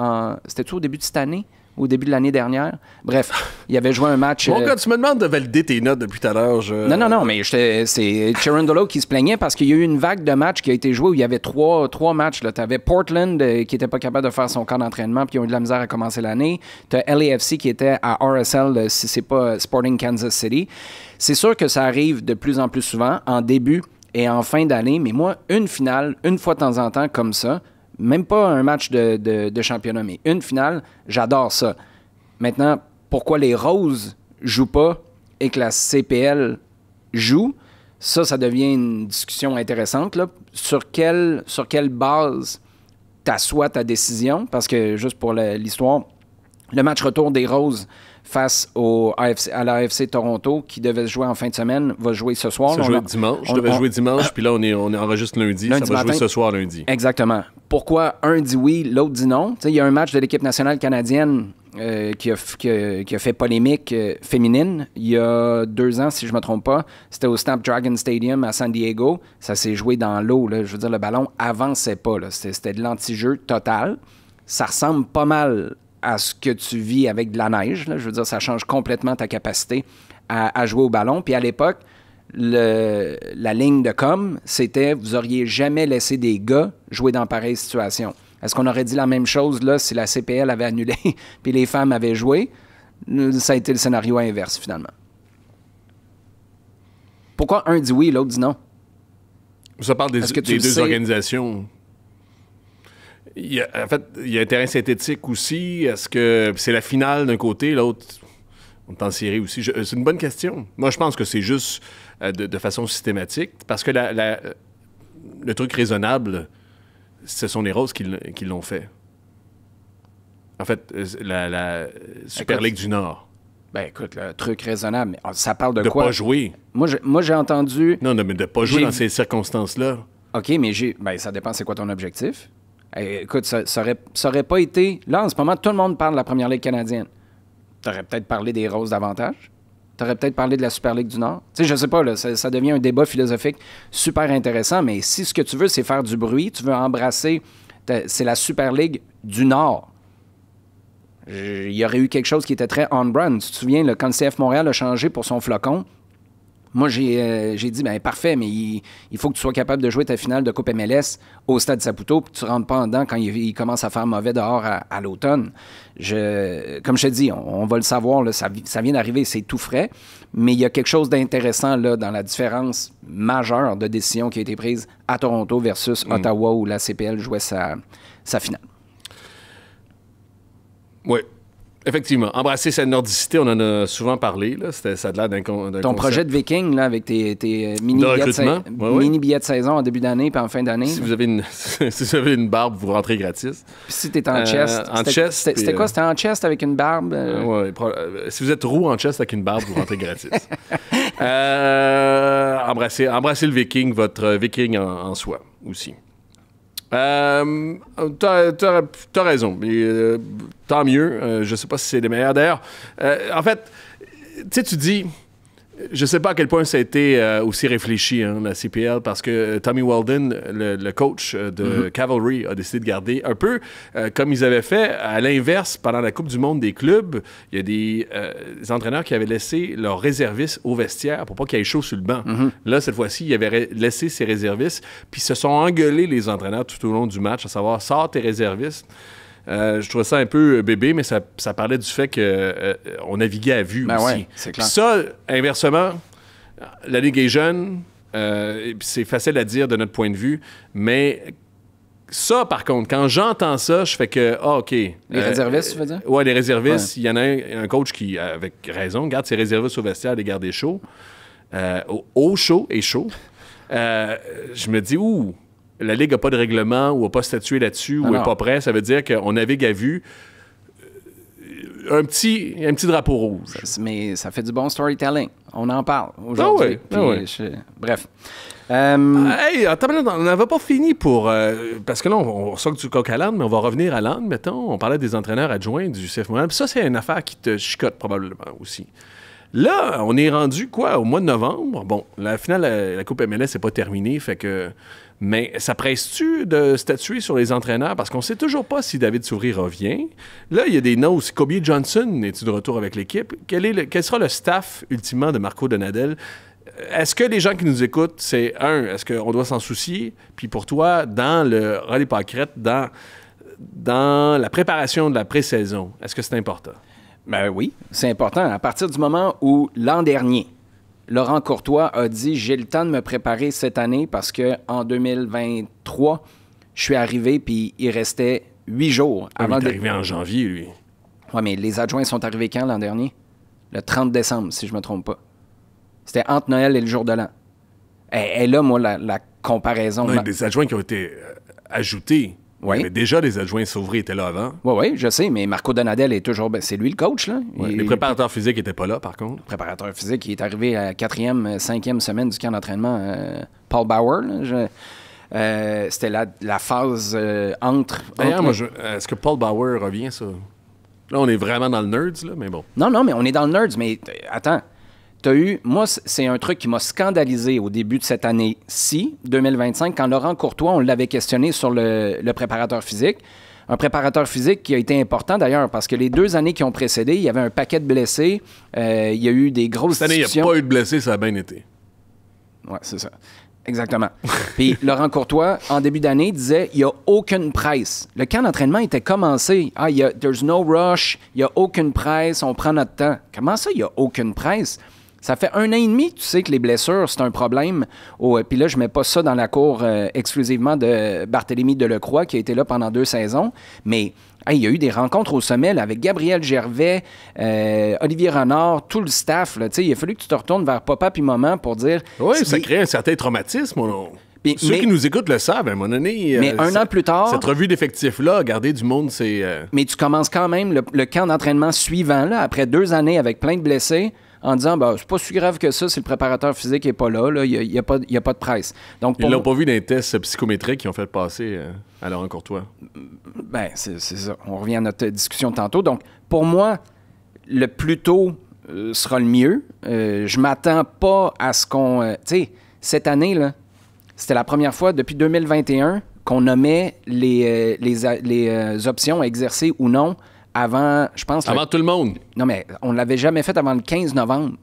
C'était-tu au début de cette année? Au début de l'année dernière. Bref, il avait joué un match... Bon, quand tu me demandes de valider tes notes depuis tout à l'heure, Non, mais c'est Cherundolo qui se plaignait parce qu'il y a eu une vague de matchs qui a été jouée où il y avait trois matchs. Tu avais Portland qui n'était pas capable de faire son camp d'entraînement puis ils ont eu de la misère à commencer l'année. Tu as LAFC qui était à RSL, si c'est pas Sporting Kansas City. C'est sûr que ça arrive de plus en plus souvent en début et en fin d'année, mais moi, une finale, une fois de temps en temps comme ça, même pas un match de championnat, mais une finale, j'adore ça. Maintenant, pourquoi les Roses jouent pas et que la CPL joue, ça devient une discussion intéressante. Là. Sur quelle base t'assois ta décision? Parce que, juste pour l'histoire, le match retour des Roses face à la AFC Toronto, qui devait se jouer en fin de semaine, va jouer ce soir. Ça jouait dimanche. Je devais jouer dimanche, puis là, on enregistre lundi. Ça va jouer ce soir, lundi. Exactement. Pourquoi un dit oui, l'autre dit non? Il y a un match de l'équipe nationale canadienne qui a fait polémique féminine il y a 2 ans, si je ne me trompe pas. C'était au Snapdragon Stadium à San Diego. Ça s'est joué dans l'eau. Là. Je veux dire, le ballon avançait pas. Là. C'était de l'anti-jeu total. Ça ressemble pas mal à ce que tu vis avec de la neige. Là. Je veux dire, ça change complètement ta capacité à jouer au ballon. Puis à l'époque, la ligne de com, c'était vous auriez jamais laissé des gars jouer dans pareille situation. Est-ce qu'on aurait dit la même chose là si la CPL avait annulé puis les femmes avaient joué? Ça a été le scénario inverse, finalement. Pourquoi un dit oui et l'autre dit non? Ça parle des deux organisations. Il y a un terrain synthétique aussi. Est-ce que c'est la finale d'un côté, l'autre, on est en série aussi? C'est une bonne question. Moi, je pense que c'est juste de façon systématique, parce que le truc raisonnable, ce sont les Roses qui l'ont fait. En fait, la Super Ligue du Nord. Ben écoute, le truc raisonnable, ça parle de quoi? De pas jouer. Moi, j'ai entendu... Non, mais de pas jouer dans ces circonstances-là. OK, mais ça dépend, c'est quoi ton objectif? Écoute, ça aurait pas été... Là, en ce moment, tout le monde parle de la Première Ligue canadienne. T'aurais peut-être parlé des Roses davantage. T'aurais peut-être parlé de la Super Ligue du Nord. Tu sais, je sais pas, là, ça devient un débat philosophique super intéressant, mais si ce que tu veux, c'est faire du bruit, tu veux embrasser... C'est la Super Ligue du Nord. Il y aurait eu quelque chose qui était très on-brand. Tu te souviens, quand le CF Montréal a changé pour son flocon, moi, j'ai dit, parfait, mais il faut que tu sois capable de jouer ta finale de Coupe MLS au Stade Saputo, puis tu ne rentres pas en dedans quand il commence à faire mauvais dehors à l'automne. Comme je te dis, on va le savoir, là, ça vient d'arriver, c'est tout frais, mais il y a quelque chose d'intéressant là, dans la différence majeure de décision qui a été prise à Toronto versus Ottawa, où la CPL jouait sa finale. Oui. Effectivement. Embrasser sa nordicité, on en a souvent parlé. Là. Ça a l'air d'un concept. Ton projet de Viking, là, avec tes mini-billets de saison en début d'année puis en fin d'année. Si vous avez une barbe, vous rentrez gratis. Puis si t'es en chest. C'était quoi? C'était en chest avec une barbe? Oui. Si vous êtes roux en chest avec une barbe, vous rentrez gratis. Embrassez le Viking, votre Viking en soi aussi. T'as raison, mais tant mieux. Je sais pas si c'est les meilleurs. D'ailleurs, en fait, tu dis, je sais pas à quel point ça a été aussi réfléchi, la CPL, parce que Tommy Weldon, le coach de Cavalry, a décidé de garder un peu comme ils avaient fait à l'inverse pendant la Coupe du monde des clubs. Il y a des entraîneurs qui avaient laissé leurs réservistes au vestiaire pour pas qu'ils aient chaud sur le banc. Là, cette fois-ci, ils avaient laissé ses réservistes, puis se sont engueulés les entraîneurs tout au long du match, à savoir, sors tes réservistes. Je trouvais ça un peu bébé, mais ça parlait du fait qu'on naviguait à vue aussi. Ouais, c'est clair. Puis ça, inversement, la Ligue est jeune, c'est facile à dire de notre point de vue, mais Ça, par contre, quand j'entends ça, je fais que, OK. Les réservistes, tu veux dire? Oui, les réservistes. Il y en a un coach qui, avec raison, garde ses réservistes au vestiaire, les garder chauds. Au chaud et chaud. Je me dis, la Ligue n'a pas de règlement ou n'a pas statué là-dessus ou n'est pas prêt. Ça veut dire qu'on navigue à vue. Un petit drapeau rouge. Mais ça fait du bon storytelling. On en parle aujourd'hui. Bref. Hey, attends, on n'avait pas fini pour... parce que là, on sort du coq à l'âne, mais on va revenir à l'âne, mettons. On parlait des entraîneurs adjoints du CF Montréal. Puis ça, c'est une affaire qui te chicote probablement aussi. Là, on est rendu, au mois de novembre. Bon, la finale, la Coupe MLS n'est pas terminée, fait que... Mais ça presse-tu de statuer sur les entraîneurs? Parce qu'on ne sait toujours pas si David Souvry revient. Là, il y a des noms aussi. Kobe Johnson, est-tu de retour avec l'équipe? Quel sera le staff, ultimement, de Marco Donadel? Est-ce que les gens qui nous écoutent, c'est est-ce qu'on doit s'en soucier? Puis pour toi, dans le Rallye Pâquerette, dans la préparation de la pré-saison, est-ce que c'est important? Ben oui, c'est important. À partir du moment où, l'an dernier, Laurent Courtois a dit « J'ai le temps de me préparer cette année parce qu'en 2023, je suis arrivé puis il restait 8 jours. » Il est arrivé en janvier, lui. Oui, mais les adjoints sont arrivés quand l'an dernier? Le 30 décembre, si je ne me trompe pas. C'était entre Noël et le jour de l'an. Et là, moi, la comparaison... Non, il y a des adjoints qui ont été ajoutés. Oui. Mais déjà, les adjoints Sauvry étaient là avant. Oui, je sais, mais Marco Donadel est toujours... c'est lui le coach, là. Ouais, les préparateurs physiques n'étaient pas là, par contre. Le préparateur physique, il est arrivé à la 4e, 5e semaine du camp d'entraînement. Paul Bauer, là, c'était la phase entre... D'ailleurs, est-ce que Paul Bauer revient, ça? Là, on est vraiment dans le nerds, là, mais bon. Non, mais on est dans le nerds, mais attends. Moi, c'est un truc qui m'a scandalisé au début de cette année-ci, 2025, quand Laurent Courtois, on l'avait questionné sur le préparateur physique. Un préparateur physique qui a été important, d'ailleurs, parce que les 2 années qui ont précédé, il y avait un paquet de blessés. Il y a eu des grosses discussions. Cette année, il n'y a pas eu de blessés, ça a bien été. Oui, c'est ça. Exactement. Puis Laurent Courtois, en début d'année, disait « Il n'y a aucune presse. » Le camp d'entraînement était commencé. « There's no rush. Il n'y a aucune presse. On prend notre temps. » Comment ça, il n'y a aucune presse? Ça fait 1 an et demi que tu sais que les blessures, c'est un problème. Puis là, je ne mets pas ça dans la cour exclusivement de Barthélemy Delecroix, qui a été là pendant 2 saisons. Mais il y a eu des rencontres au sommet là, avec Gabriel Gervais, Olivier Renard, tout le staff. Là, il a fallu que tu te retournes vers papa puis maman pour dire... Oui, ça crée un certain traumatisme. Ceux qui nous écoutent le savent, à un moment donné. Mais 1 an plus tard... Cette revue d'effectifs-là, garder du monde, c'est... Mais tu commences quand même le camp d'entraînement suivant, là, après 2 années avec plein de blessés, en disant, c'est pas si grave que ça si le préparateur physique n'est pas là. Il n'y a pas de presse. Donc, ils l'ont pas vu dans les tests psychométriques qu'ils ont fait passer à Laurent Courtois. Ben, c'est ça. On revient à notre discussion de tantôt. Donc, pour moi, le plus tôt sera le mieux. Je m'attends pas à ce qu'on... tu sais, cette année, là, c'était la première fois depuis 2021 qu'on nommait les options à exercer ou non avant, je pense... Avant tout le monde. Non, mais on ne l'avait jamais fait avant le 15 novembre.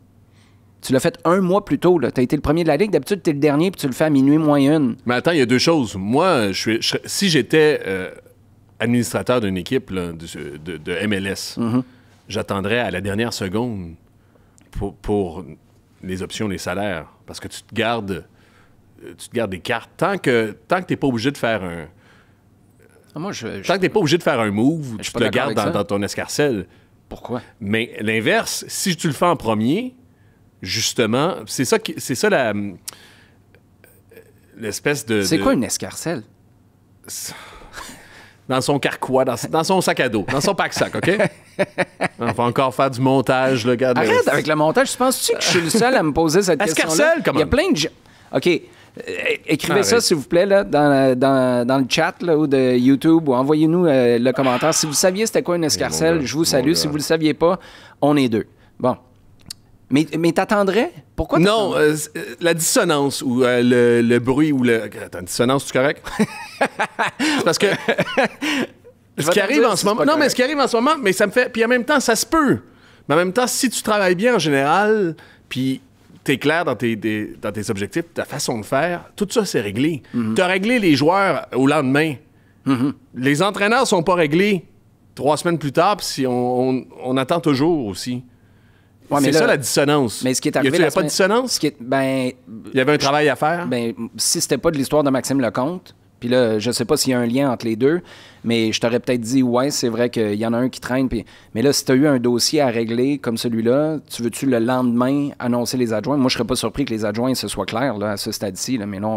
Tu l'as fait 1 mois plus tôt. Tu as été le premier de la Ligue. D'habitude, tu es le dernier puis tu le fais à minuit moins 1. Mais attends, il y a 2 choses. Moi, si j'étais administrateur d'une équipe là, de MLS, j'attendrais à la dernière seconde pour les options, les salaires. Parce que tu te gardes des cartes. Tant que tu n'es pas obligé de faire un... Tant que tu n'es pas obligé de faire un move, tu te le gardes dans ton escarcelle. Pourquoi? Mais l'inverse, si tu le fais en premier, justement, c'est ça l'espèce de... C'est quoi une escarcelle? Dans son carquois, dans son sac à dos, dans son pack-sac, OK? On va encore faire du montage, le gars. Arrête avec le montage. Tu penses-tu que je suis le seul à me poser cette question-là? Escarcelle, comment? Il y a plein de gens... OK. Écrivez ça, s'il vous plaît, là, dans le chat là, ou de YouTube, ou envoyez-nous le commentaire. Si vous saviez c'était quoi une escarcelle, je vous salue. Si vous ne le saviez pas, on est 2. Bon. Mais t'attendrais? Pourquoi t'attendrais? Non, la dissonance ou le bruit ou le... Attends, dissonance, tu correct? C'est parce que... ce qui arrive en ce moment... Non, mais ce qui arrive en ce moment, mais ça me fait... Puis en même temps, ça se peut. Mais en même temps, si tu travailles bien en général, puis... t'es clair dans tes objectifs, ta façon de faire, tout ça, c'est réglé. Tu as réglé les joueurs au lendemain. Les entraîneurs sont pas réglés 3 semaines plus tard, puis on attend toujours aussi. Ouais, c'est ça la dissonance. Mais ce qui est arrivé... Il n'y a pas de dissonance? Il y avait un travail à faire? Ben, si c'était pas de l'histoire de Maxime Lecomte, Puis là, je sais pas s'il y a un lien entre les deux, mais je t'aurais peut-être dit, ouais, c'est vrai qu'il y en a un qui traîne. Mais là, si tu as eu un dossier à régler comme celui-là, tu veux-tu le lendemain annoncer les adjoints? Moi, je serais pas surpris que les adjoints, ce soit clair là, à ce stade-ci, là, mais là,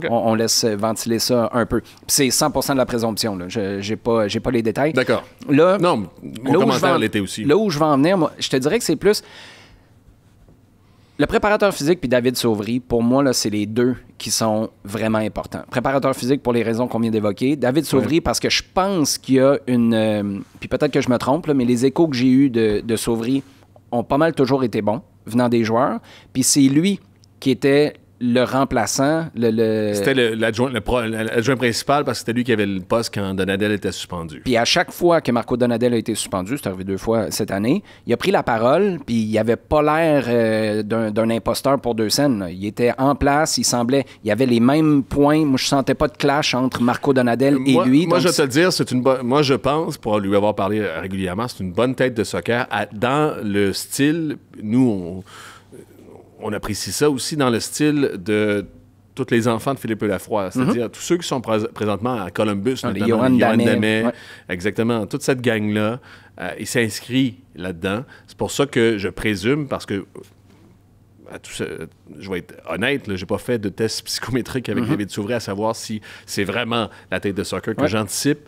on laisse ventiler ça un peu. Puis c'est 100% de la présomption. Là. J'ai pas les détails. D'accord. Là, non, mon commentaire l'était aussi. Là où je vais en venir, moi, je te dirais que c'est plus... Le préparateur physique puis David Sauvry, pour moi, là, c'est les deux qui sont vraiment importants. Préparateur physique pour les raisons qu'on vient d'évoquer. David Sauvry, parce que je pense qu'il y a une... puis peut-être que je me trompe, là, mais les échos que j'ai eus de Sauvry ont pas mal toujours été bons, venant des joueurs. Puis c'est lui qui était le remplaçant. C'était l'adjoint principal parce que c'était lui qui avait le poste quand Donadel était suspendu. Puis à chaque fois que Marco Donadel a été suspendu, c'est arrivé 2 fois cette année, il a pris la parole, puis il avait pas l'air d'un imposteur pour 2 scènes. Là. Il était en place, il avait les mêmes points. Moi, je sentais pas de clash entre Marco Donadel et lui. Moi, je vais te le dire, moi, je pense, pour lui avoir parlé régulièrement, c'est une bonne tête de soccer. Dans le style, nous, on apprécie ça aussi dans le style de tous les enfants de Philippe Lafroy, c'est-à-dire tous ceux qui sont présentement à Columbus, notamment Yohan Damet, exactement, toute cette gang-là, il s'inscrit là-dedans. C'est pour ça que je présume, parce que je vais être honnête, je n'ai pas fait de test psychométrique avec David Sauvry à savoir si c'est vraiment la tête de soccer que j'anticipe.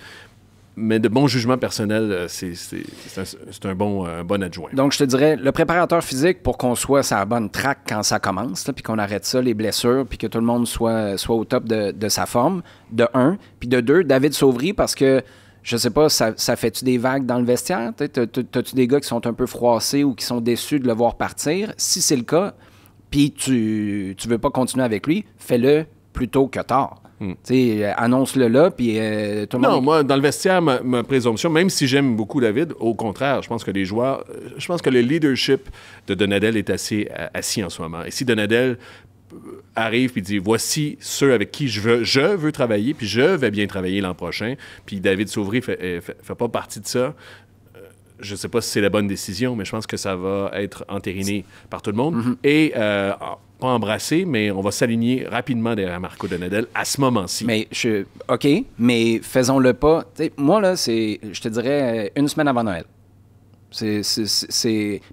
Mais de bon jugement personnel, c'est un bon adjoint. Donc, je te dirais, le préparateur physique, pour qu'on soit sur la bonne track quand ça commence, puis qu'on arrête ça, les blessures, puis que tout le monde soit au top de sa forme, de 1. Puis de 2, David Sauvry, parce que, je sais pas, ça fait-tu des vagues dans le vestiaire? T'as-tu des gars qui sont un peu froissés ou qui sont déçus de le voir partir? Si c'est le cas, puis tu veux pas continuer avec lui, fais-le plus tôt que tard. Annonce-le là, puis tout le monde... Non, moi, dans le vestiaire, ma présomption, même si j'aime beaucoup David, au contraire, je pense que les joueurs... Je pense que le leadership de Donadel est assez assis en ce moment. Et si Donadel arrive et dit, voici ceux avec qui je veux travailler, puis je vais bien travailler l'an prochain, puis David Sauvry fait pas partie de ça, je ne sais pas si c'est la bonne décision, mais je pense que ça va être entériné par tout le monde. Et... pas embrassé, mais on va s'aligner rapidement derrière Marco Donadel à ce moment-ci. Mais OK, mais faisons-le pas. T'sais, moi, là, je te dirais, 1 semaine avant Noël.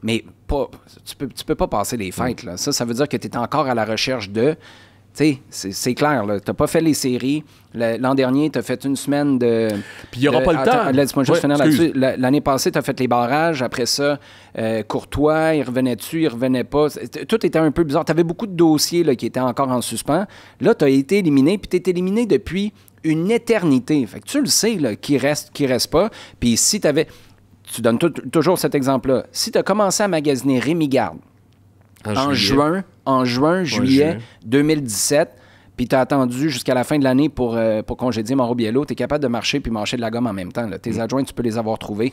Mais pas, tu peux pas passer les fêtes, là. Ça veut dire que tu es encore à la recherche de... Tu sais, c'est clair, là. T'as pas fait les séries. L'an dernier, t'as fait 1 semaine de... Puis il n'y aura pas le temps. Laisse-moi juste finir là-dessus. L'année passée, t'as fait les barrages. Après ça, Courtois, il revenait-tu, il revenait pas. Tout était un peu bizarre. T'avais beaucoup de dossiers là, qui étaient encore en suspens. Là, t'as été éliminé, puis t'es éliminé depuis une éternité. Fait que tu le sais, là, qui reste pas. Puis si t'avais... Tu donnes toujours cet exemple-là. Si t'as commencé à magasiner Rémi Garde en juin, juillet 2017, puis tu as attendu jusqu'à la fin de l'année pour congédier Mauro Biello, tu es capable de marcher puis mâcher de la gomme en même temps. Là. Tes adjoints, tu peux les avoir trouvés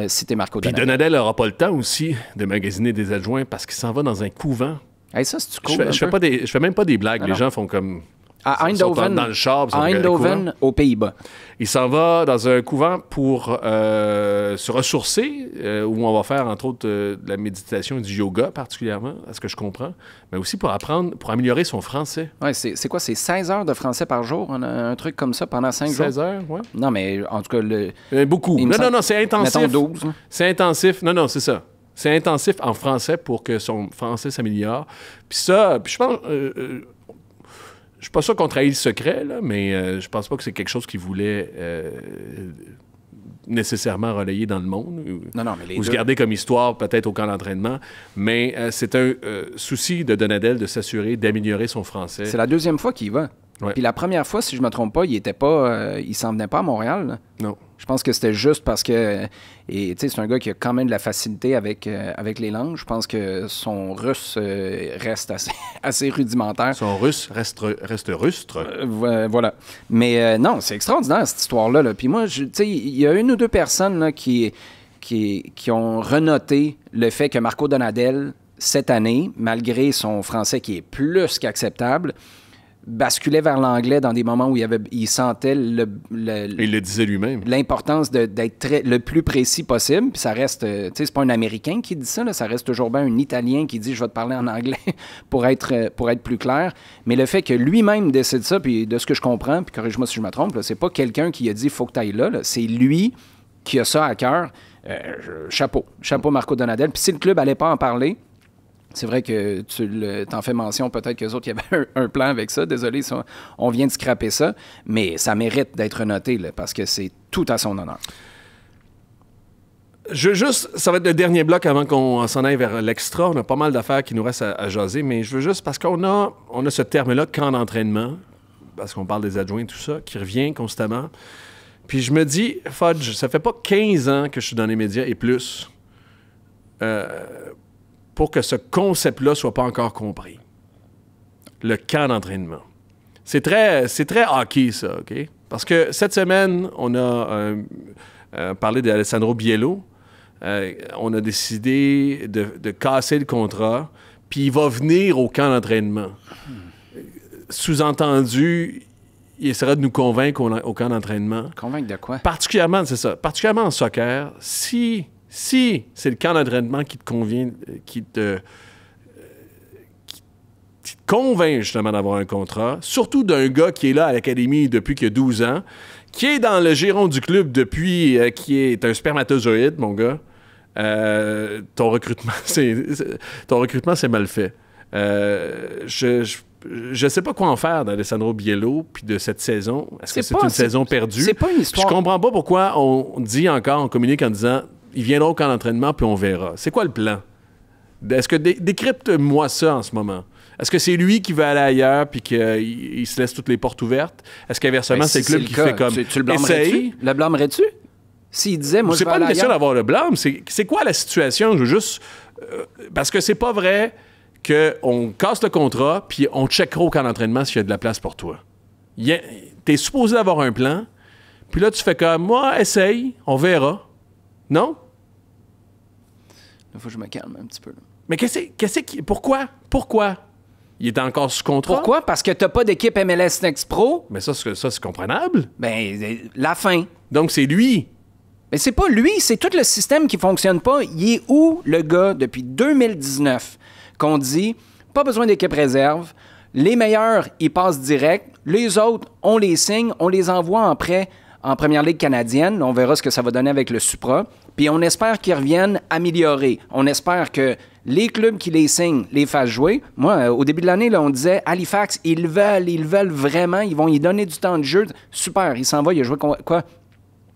si tu es Marco Donadel. Puis Donadel n'aura pas le temps aussi de magasiner des adjoints parce qu'il s'en va dans un couvent. Hey, ça, c'est cool. Je fais même pas des blagues. Les gens font comme... À Eindhoven, dans le char, à Eindhoven aux Pays-Bas. Il s'en va dans un couvent pour se ressourcer, où on va faire, entre autres, de la méditation et du yoga, particulièrement, à ce que je comprends, mais aussi pour apprendre, pour améliorer son français. Oui, c'est quoi? C'est 16 heures de français par jour? On a un truc comme ça pendant 5 jours? 16 heures, oui. Non, mais en tout cas... beaucoup. Non, c'est intensif. Mettons 12. C'est intensif. Non, c'est ça. C'est intensif en français pour que son français s'améliore. Puis je pense... je suis pas sûr qu'on trahit le secret, là, mais je pense pas que c'est quelque chose qu'il voulait nécessairement relayer dans le monde. Ou se garder comme histoire, peut-être au camp d'entraînement. Mais c'est un souci de Donadel de s'assurer d'améliorer son français. C'est la 2e fois qu'il y va. Ouais. Puis la première fois, si je me trompe pas, il s'en venait pas à Montréal. Là. Non. Je pense que c'était juste parce que... Et tu sais, c'est un gars qui a quand même de la facilité avec les langues. Je pense que son russe reste assez rudimentaire. Son russe reste rustre. Voilà. Mais non, c'est extraordinaire, cette histoire-là. Là. Puis moi, tu sais, il y a 1 ou 2 personnes là, qui ont renoté le fait que Marco Donadel, cette année, malgré son français qui est plus qu'acceptable, basculait vers l'anglais dans des moments où il sentait Et il le disait lui-même. l'importance d'être le plus précis possible. Puis ça reste, tu sais, c'est pas un Américain qui dit ça, là, ça reste toujours bien un Italien qui dit « je vais te parler en anglais » pour être plus clair. Mais le fait que lui-même décide ça, puis de ce que je comprends, puis corrige-moi si je me trompe, là, c'est pas quelqu'un qui a dit « faut que tu ailles là », c'est lui qui a ça à cœur. Chapeau Marco Donadel. Puis si le club allait pas en parler, c'est vrai que tu t'en fais mention, peut-être qu'eux autres, il y avait un plan avec ça. Désolé, on vient de scraper ça, mais ça mérite d'être noté là, parce que c'est tout à son honneur. Ça va être le dernier bloc avant qu'on s'en aille vers l'extra. On a pas mal d'affaires qui nous restent à jaser, mais je veux juste, parce qu'on a ce terme-là, camp d'entraînement, parce qu'on parle des adjoints, tout ça, qui revient constamment. Puis je me dis, Fudge, ça fait pas 15 ans que je suis dans les médias et plus pour que ce concept-là soit pas encore compris. Le camp d'entraînement. C'est très hockey, ça, OK? Parce que cette semaine, on a parlé d'Alessandro Biello. On a décidé de casser le contrat, puis il va venir au camp d'entraînement. Sous-entendu, il essaiera de nous convaincre au camp d'entraînement. Convaincre de quoi? Particulièrement, c'est ça. Particulièrement en soccer, si c'est le camp d'entraînement qui te convient, qui te convainc justement d'avoir un contrat, surtout d'un gars qui est là à l'académie depuis qu'il a 12 ans, qui est dans le giron du club depuis qui est un spermatozoïde, mon gars, ton recrutement, c'est mal fait. Je sais pas quoi en faire d'Alessandro Biello puis de cette saison. Est-ce que c'est une saison perdue? C'est pas une histoire. Je comprends pas pourquoi on dit encore, on communique en disant il viendra au camp d'entraînement puis on verra. C'est quoi le plan? Est-ce que décrypte-moi ça en ce moment? Est-ce que c'est lui qui veut aller ailleurs puis qu'il se laisse toutes les portes ouvertes? Est-ce qu'inversement, c'est le club qui fait comme tu le blâmerais-tu? Le blâmerais-tu? S'il disait, moi, c'est pas une question d'avoir le blâme. C'est quoi la situation? Je veux juste... parce que c'est pas vrai qu'on casse le contrat puis on checkera au camp d'entraînement s'il y a de la place pour toi. T'es supposé avoir un plan, puis là, tu fais comme, moi, essaye, on verra. Non? Il faut que je me calme un petit peu. Là. Mais pourquoi? Pourquoi? Il est encore sous contrat? Pourquoi? Parce que t'as pas d'équipe MLS Next Pro. Mais ça, c'est comprenable. Ben, la fin. Donc, c'est lui. Mais c'est pas lui, c'est tout le système qui fonctionne pas. Il est où, le gars, depuis 2019, qu'on dit, pas besoin d'équipe réserve, les meilleurs, ils passent direct, les autres, on les signe, on les envoie en prêt en Première Ligue canadienne. On verra ce que ça va donner avec le Supra. Puis on espère qu'ils reviennent améliorés. On espère que les clubs qui les signent les fassent jouer. Moi, au début de l'année, là, on disait Halifax, ils veulent vraiment, ils vont y donner du temps de jeu. Super, il s'en va, il a joué quoi?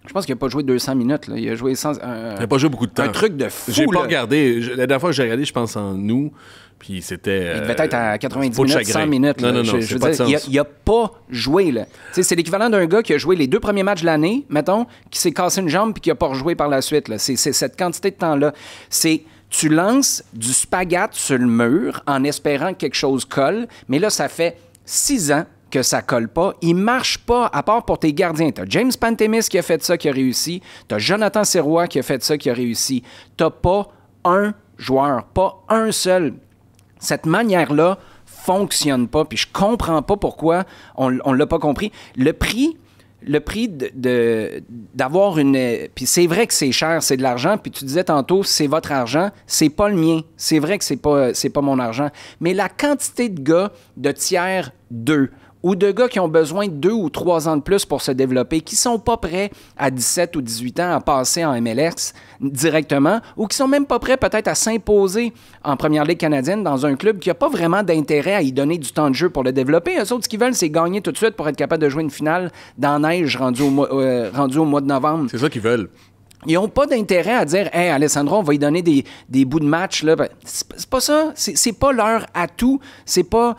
Je pense qu'il n'a pas joué 200 minutes. Là. Il a joué il n'a pas joué beaucoup de temps. Un truc de fou. J'ai pas regardé. La dernière fois que j'ai regardé, je pense en août. Puis c'était... Il devait être à 90 minutes, 100 minutes. Là. Non, je veux dire, il n'a pas joué. Là. C'est l'équivalent d'un gars qui a joué les 2 premiers matchs de l'année, mettons, qui s'est cassé une jambe puis qui n'a pas rejoué par la suite. Là. C'est cette quantité de temps-là. Tu lances du spaghette sur le mur en espérant que quelque chose colle, mais là, ça fait 6 ans que ça colle pas. Il marche pas, à part pour tes gardiens. T'as James Pantemis qui a fait ça, qui a réussi. T'as Jonathan Sirois qui a fait ça, qui a réussi. T'as pas un joueur, pas un seul. Cette manière-là fonctionne pas, puis je comprends pas pourquoi on l'a pas compris. Le prix d'avoir une... Puis c'est vrai que c'est cher, c'est de l'argent, puis tu disais tantôt, c'est votre argent, c'est pas le mien. C'est vrai que c'est pas mon argent. Mais la quantité de gars de tiers 2 ou de gars qui ont besoin de 2 ou 3 ans de plus pour se développer, qui sont pas prêts à 17 ou 18 ans à passer en MLS directement, ou qui sont même pas prêts peut-être à s'imposer en Première Ligue canadienne dans un club qui n'a pas vraiment d'intérêt à y donner du temps de jeu pour le développer. Eux autres, ce qu'ils veulent, c'est gagner tout de suite pour être capable de jouer une finale dans la neige rendue au mois de novembre. C'est ça qu'ils veulent. Ils n'ont pas d'intérêt à dire « Hey, Alessandro, on va y donner des bouts de match. » là. C'est pas ça. C'est pas leur atout. C'est pas...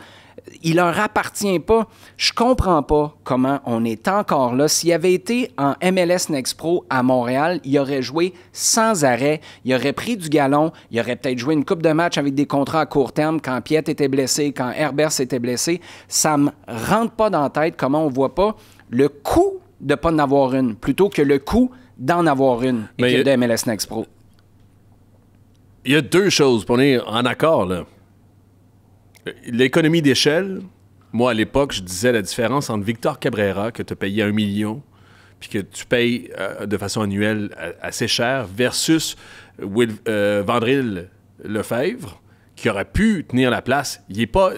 Il leur appartient pas. Je comprends pas comment on est encore là. S'il avait été en MLS Next Pro à Montréal, il aurait joué sans arrêt. Il aurait pris du galon. Il aurait peut-être joué une coupe de match avec des contrats à court terme quand Piet était blessé, quand Herbers était blessé. Ça me rentre pas dans la tête comment on voit pas le coût de pas en avoir une plutôt que le coût d'en avoir une équipe de MLS Next Pro. Il y a 2 choses pour on est en accord, là. L'économie d'échelle, Moi, à l'époque, je disais la différence entre Victor Cabrera, que tu as payé 1 million, puis que tu payes de façon annuelle assez cher, versus Vandril Lefebvre, qui aurait pu tenir la place. Je dis pas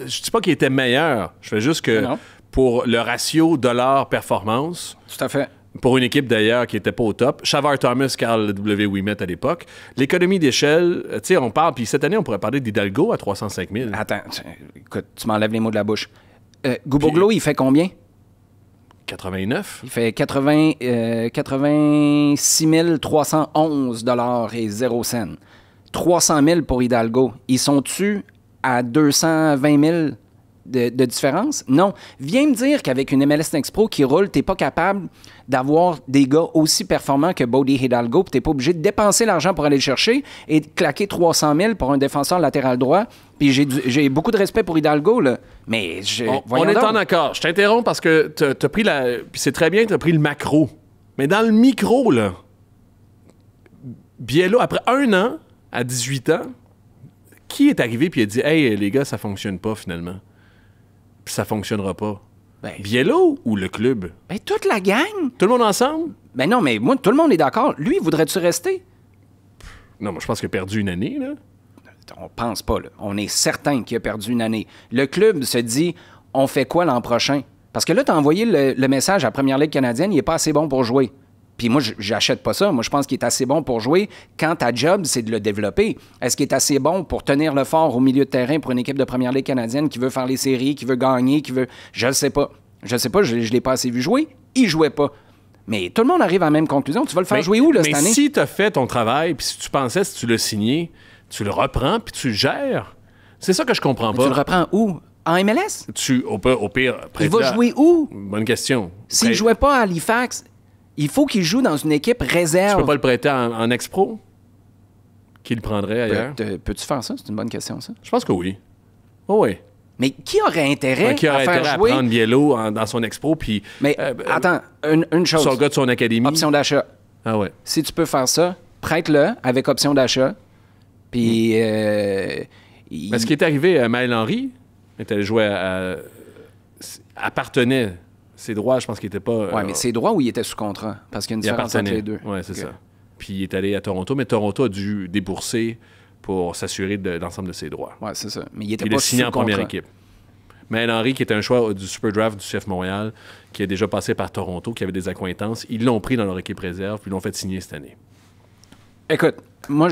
qu'il était meilleur. Je fais juste que pour le ratio dollar-performance... Tout à fait. Pour une équipe d'ailleurs qui n'était pas au top. Shavar Thomas, Carl W. Ouimet à l'époque. L'économie d'échelle, tu sais, on parle, puis cette année, on pourrait parler d'Hidalgo à 305 000. Attends, écoute, tu m'enlèves les mots de la bouche. Guboglo, il fait combien? 89. Il fait 86 311 et 0 cents. 300 000 pour Hidalgo. Ils sont-tu à 220 000 de différence? Non. Viens me dire qu'avec une MLS Next Pro qui roule, t'es pas capable d'avoir des gars aussi performants que Bodie Hidalgo, puis t'es pas obligé de dépenser l'argent pour aller le chercher et de claquer 300 000 pour un défenseur latéral droit. Puis j'ai beaucoup de respect pour Hidalgo, là. Mais on est en accord. Je t'interromps parce que t'as pris puis c'est très bien que t'as pris le macro. Mais dans le micro, là, Biello, après 1 an, à 18 ans, qui est arrivé puis a dit « Hey, les gars, ça fonctionne pas, finalement. » Puis ça fonctionnera pas. Ben, Biello ou le club? Ben, toute la gang. Tout le monde ensemble? Ben non, mais moi, tout le monde est d'accord. Lui, voudrais-tu rester? Non, moi, je pense qu'il a perdu une année, là. On pense pas, là. On est certain qu'il a perdu une année. Le club se dit, on fait quoi l'an prochain? Parce que là, t'as envoyé le message à la Première Ligue canadienne, il est pas assez bon pour jouer. Puis moi, j'achète pas ça. Moi, je pense qu'il est assez bon pour jouer quand ta job, c'est de le développer. Est-ce qu'il est assez bon pour tenir le fort au milieu de terrain pour une équipe de Première Ligue canadienne qui veut faire les séries, qui veut gagner, qui veut... Je le sais pas. Je sais pas, je l'ai pas assez vu jouer. Il jouait pas. Mais tout le monde arrive à la même conclusion. Tu vas le faire jouer où, là, cette année? Mais si tu as fait ton travail, puis si tu pensais, si tu l'as signé, tu le reprends, puis tu le gères. C'est ça que je comprends pas. Tu le reprends où? En MLS? Au pire... Il va jouer où? Bonne question. S'il jouait pas à Halifax... Il faut qu'il joue dans une équipe réserve. Tu peux pas le prêter en ex-pro? Qui le prendrait ailleurs? Peux-tu faire ça? C'est une bonne question, ça. Je pense que oui. Oh oui. Mais qui aurait intérêt qui aurait à faire intérêt jouer... à prendre Biello dans son ex-pro, puis... Mais attends, une chose. Son gars de son académie. Option d'achat. Ah ouais. Si tu peux faire ça, prête-le avec option d'achat. Puis... Ce qui est arrivé à Maël Henry, il était joué appartenait... Ses droits, je pense qu'il n'était pas... Oui, mais ses droits ou il était sous contrat? Parce qu'il y a une différence entre les deux. Oui, c'est ça. Puis il est allé à Toronto, mais Toronto a dû débourser pour s'assurer de l'ensemble de ses droits. Oui, c'est ça. Mais il était pas signé sous en contrat. Première équipe. Mais Henry, qui était un choix du Super Draft du CF Montréal, qui a déjà passé par Toronto, qui avait des accointances, ils l'ont pris dans leur équipe réserve, puis ils l'ont fait signer cette année. Écoute, moi,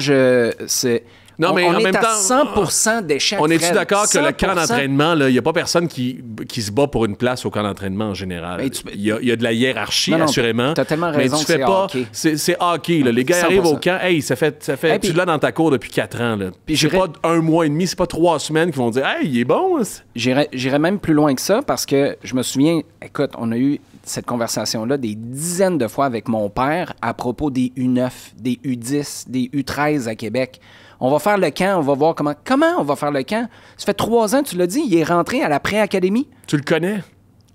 Non, mais on en est même à temps, 100% d'échec. On est-tu d'accord que le camp 100%? d'entraînement, il n'y a pas personne qui se bat pour une place au camp d'entraînement en général. Il y a de la hiérarchie, assurément. Tu as tellement raison mais que c'est hockey. C'est hockey. Là. Les gars 100%. Arrivent au camp, hey, ça fait tu l'as dans ta cour depuis 4 ans. Là. C'est pas 1 mois et demi, c'est pas 3 semaines qui vont dire « Hey, il est bon! » J'irais même plus loin que ça parce que je me souviens, écoute, on a eu cette conversation-là des dizaines de fois avec mon père à propos des U9, des U10, des U13 à Québec. On va faire le camp, on va voir comment on va faire le camp. Ça fait 3 ans, tu l'as dit, il est rentré à la pré-académie. Tu le connais?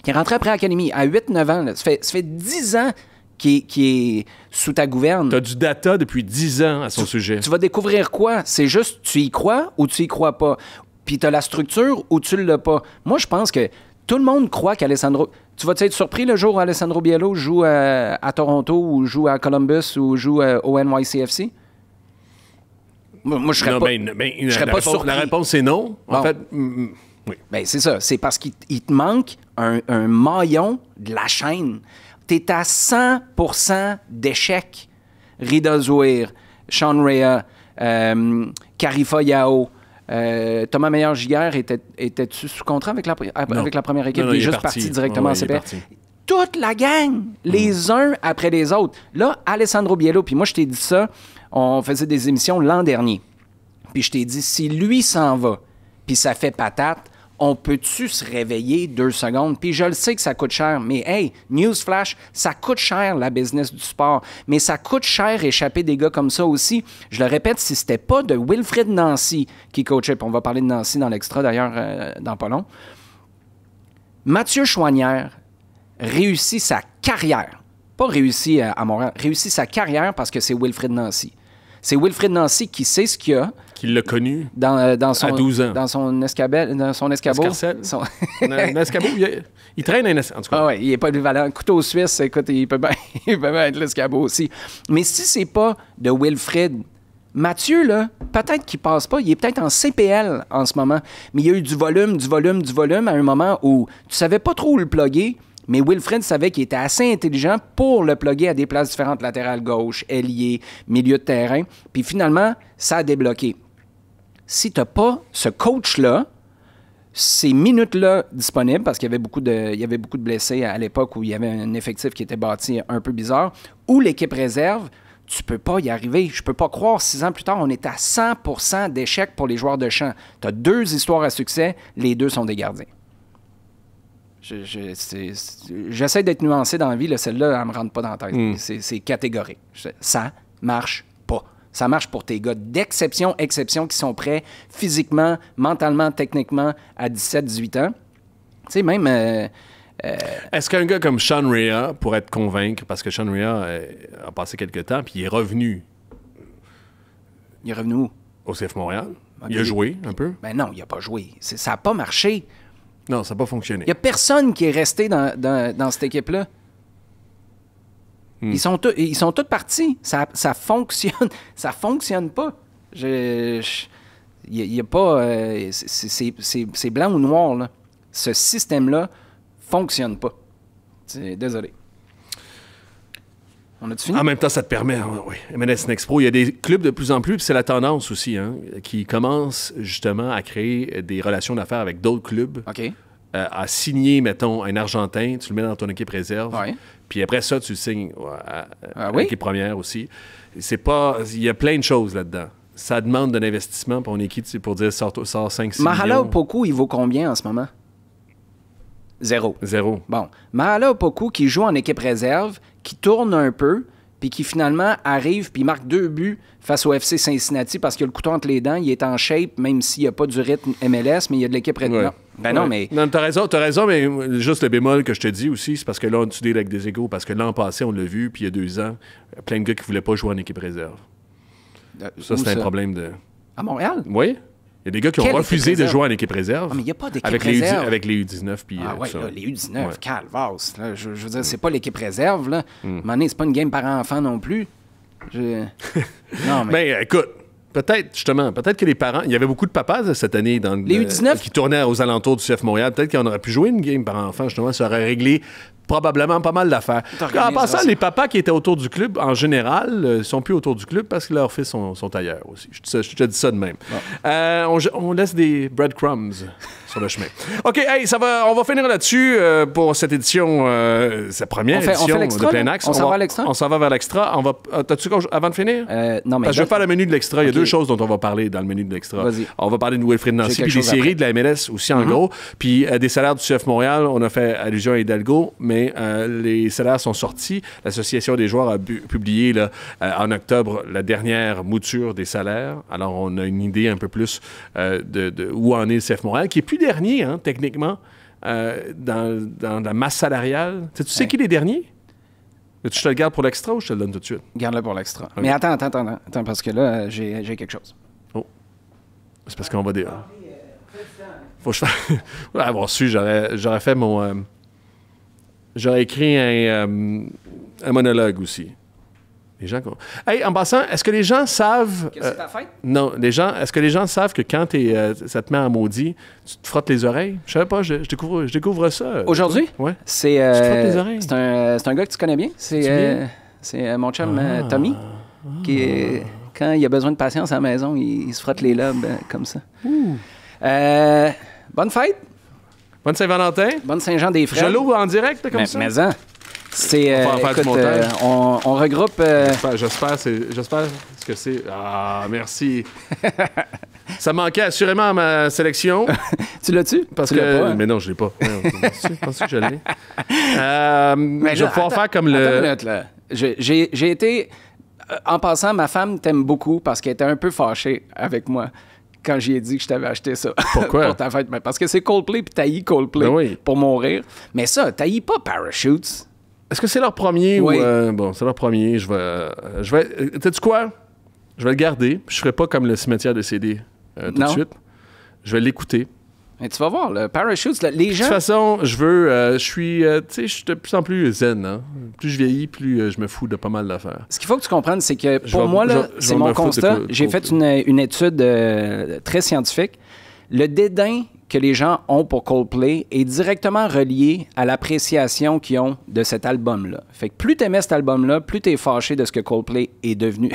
Il est rentré à la pré-académie à 8-9 ans. Là. Ça fait 10 ans qu'il est sous ta gouverne. Tu as du data depuis 10 ans à son sujet. Tu vas découvrir quoi? C'est juste, tu y crois ou tu y crois pas? Puis tu as la structure ou tu l'as pas? Moi, je pense que tout le monde croit qu'Alessandro... Tu vas être surpris le jour où Alessandro Biello joue à Toronto ou joue à Columbus ou joue au NYCFC? Moi, je serais pas surpris. La réponse, c'est non. En fait, oui. Ben, c'est ça. C'est parce qu'il te manque un maillon de la chaîne. Tu es à 100% d'échec. Rida Zouir, Sean Rea, Karifa Yao, Thomas Meyer-Giguère, étais-tu sous contrat avec la première équipe? Non, il est juste parti directement en CPA. Toute la gang, les uns après les autres. Là, Alessandro Biello, puis moi, je t'ai dit ça, on faisait des émissions l'an dernier. Puis je t'ai dit, si lui s'en va, puis ça fait patate, on peut-tu se réveiller 2 secondes? Puis je le sais que ça coûte cher, mais hey, newsflash, ça coûte cher la business du sport. Mais ça coûte cher échapper des gars comme ça aussi. Je le répète, si c'était pas de Wilfrid Nancy qui coachait, puis on va parler de Nancy dans l'extra d'ailleurs dans pas long, Mathieu Choinière réussit sa carrière. Pas réussi à Montréal, réussit sa carrière parce que c'est Wilfrid Nancy. C'est Wilfrid Nancy qui sait ce qu'il y a Qui l'a connu dans son, à 12 ans. dans son escabeau. Escarcelle. Son- Un escabeau, il traîne un escabeau. En tout cas, Ah ouais, il est pas polyvalent. Couteau suisse, écoute, il peut bien, il peut bien être l'escabeau aussi. Mais si c'est pas de Wilfrid, Mathieu, là, peut-être qu'il passe pas. Il est peut-être en CPL en ce moment. Mais il y a eu du volume à un moment où tu savais pas trop où le plugger. Mais Wilfrid savait qu'il était assez intelligent pour le plugger à des places différentes, latérales gauche, ailier, milieu de terrain. Puis finalement, ça a débloqué. Si tu n'as pas ce coach-là, ces minutes-là disponibles, parce qu'il y avait beaucoup de blessés à l'époque où il y avait un effectif qui était bâti un peu bizarre, ou l'équipe réserve, tu peux pas y arriver. Je peux pas croire, 6 ans plus tard, on est à 100% d'échec pour les joueurs de champ. Tu as 2 histoires à succès, les 2 sont des gardiens. J'essaie d'être nuancé dans la vie, là, celle-là, elle me rentre pas dans la tête. C'est catégorique. Ça marche pas. Ça marche pour tes gars d'exception, qui sont prêts physiquement, mentalement, techniquement à 17-18 ans. Tu sais, même... est-ce qu'un gars comme Sean Rea pourrait te convaincre, parce que Sean Rea a passé quelques temps, puis il est revenu il est revenu où? au CF Montréal. Ok. Il a joué un peu. Ben non, il a pas joué. Ça n'a pas marché. Non, ça n'a pas fonctionné. Il n'y a personne qui est resté dans cette équipe-là. Ils sont tous partis. Ça fonctionne. Ça fonctionne pas. Il y a pas... c'est blanc ou noir, là. Ce système-là fonctionne pas. Désolé. On a-tu fini? En même temps, ça te permet, oui, MLS Next Pro, il y a des clubs de plus en plus, puis c'est la tendance aussi, hein, qui commencent justement à créer des relations d'affaires avec d'autres clubs, OK. à signer, mettons, un Argentin, tu le mets dans ton équipe réserve, Ouais. puis après ça, tu le signes à oui? l'équipe première aussi. C'est pas... Il y a plein de choses là-dedans. Ça demande de l'investissement pour une équipe, pour dire sort 5-6 Mahala millions. Opoku, il vaut combien en ce moment? 0. 0. Bon. Mahala Opoku qui joue en équipe réserve, qui tourne un peu, puis qui finalement arrive puis marque 2 buts face au FC Cincinnati parce qu'il a le couteau entre les dents, il est en shape, même s'il n'y a pas du rythme MLS, mais il y a de l'équipe réserve. Ouais. Ben non, mais... Non, t'as raison, mais juste le bémol que je te dis aussi, c'est parce que là, tu deals avec des égos, parce que l'an passé, on l'a vu, puis il y a 2 ans, plein de gars qui ne voulaient pas jouer en équipe réserve. Ça, c'est un problème de... À Montréal? Oui. Il y a des gars qui ont Quelle refusé équipe de réserve? jouer en équipe réserve. Ah, mais il n'y a pas d'équipe avec réserve. avec les U19. Puis, Ah oui, ça. les U19, Ouais. calvasse. Là, je veux dire, c'est pas l'équipe réserve. Là. À un moment donné, c'est pas une game par enfant non plus. Non, mais... Ben, écoute, peut-être que les parents... Il y avait beaucoup de papas cette année dans Les U19? qui tournaient aux alentours du CF Montréal. Peut-être qu'on aurait pu jouer une game par enfant, justement. Ça aurait réglé probablement pas mal d'affaires. En passant, les papas qui étaient autour du club, en général, sont plus autour du club parce que leurs fils sont ailleurs aussi. Je te dis ça de même. On laisse des breadcrumbs sur le chemin. OK, hey, on va finir là-dessus pour cette édition, cette première édition fait l'extra, de Plein là? Axe. On s'en va à l'extra? On s'en va vers l'extra. T'as-tu avant de finir? non, mais... Parce que je vais faire le menu de l'extra. Il y a OK. 2 choses dont on va parler dans le menu de l'extra. Vas-y. On va parler de Wilfrid Nancy, J'ai puis quelque des chose séries après. de la MLS aussi, en gros. Puis des salaires du CF Montréal. On a fait allusion à Hidalgo, mais les salaires sont sortis. L'Association des joueurs a publié là, en octobre la dernière mouture des salaires. Alors, on a une idée un peu plus de où en est le CF Montréal, qui est plus dernier, hein, techniquement, dans la masse salariale. Tu sais qui est les derniers? Tu te le gardes pour l'extra ou je te le donne tout de suite? Garde-le pour l'extra. Mais attends, parce que là, j'ai quelque chose. Oh. C'est parce qu'on va dire. Faut que je fasse. Avoir su, j'aurais fait mon. J'aurais écrit un monologue aussi. Les gens. Hey, en passant, est-ce que les gens savent. Que c'est ta fête? Non, est-ce que les gens savent que quand ça te met en maudit, tu te frottes les oreilles? Je savais pas, je découvre ça. Aujourd'hui? Ouais. C'est Tu te frottes les oreilles? c'est un gars que tu connais bien. C'est mon chum Tommy, qui est, quand il a besoin de patience à la maison, il se frotte les lobes comme ça. Bonne fête! Bonne Saint-Valentin. Bonne Saint-Jean-des-Frères. Je l'ouvre en direct comme ça? Mais c'est... On va en faire du écoute, montage. on regroupe... J'espère ce que c'est. Ah, merci. Ça manquait assurément à ma sélection. Tu l'as-tu? Parce Tu que. l'as pas, hein? Mais non, je l'ai pas. Je pense que je l'ai. Je vais pouvoir faire comme Attends une le. minute, là. J'ai été... En passant, ma femme t'aime beaucoup parce qu'elle était un peu fâchée avec moi quand j'ai dit que je t'avais acheté ça. Pourquoi? Pour ta fête. Mais parce que c'est Coldplay, puis t'haïs Coldplay Ben oui. pour mourir. Mais ça, t'haïs pas Parachutes. Est-ce que c'est leur premier Oui. ou. Bon, c'est leur premier. Je vais. Sais-tu quoi? Je vais le garder. Je ferai pas comme le cimetière de CD tout de Non. suite. Je vais l'écouter. Et tu vas voir, le Parachutes, là, les De gens... toute façon, je suis de plus en plus zen. Hein? Plus je vieillis, plus je me fous de pas mal d'affaires. Ce qu'il faut que tu comprennes, c'est que Je pour vais- moi, là, je c'est vais mon me foutre de constat. quoi- J'ai fait une étude très scientifique. Le dédain que les gens ont pour Coldplay est directement relié à l'appréciation qu'ils ont de cet album-là. Fait que plus tu aimais cet album-là, plus tu es fâché de ce que Coldplay est devenu,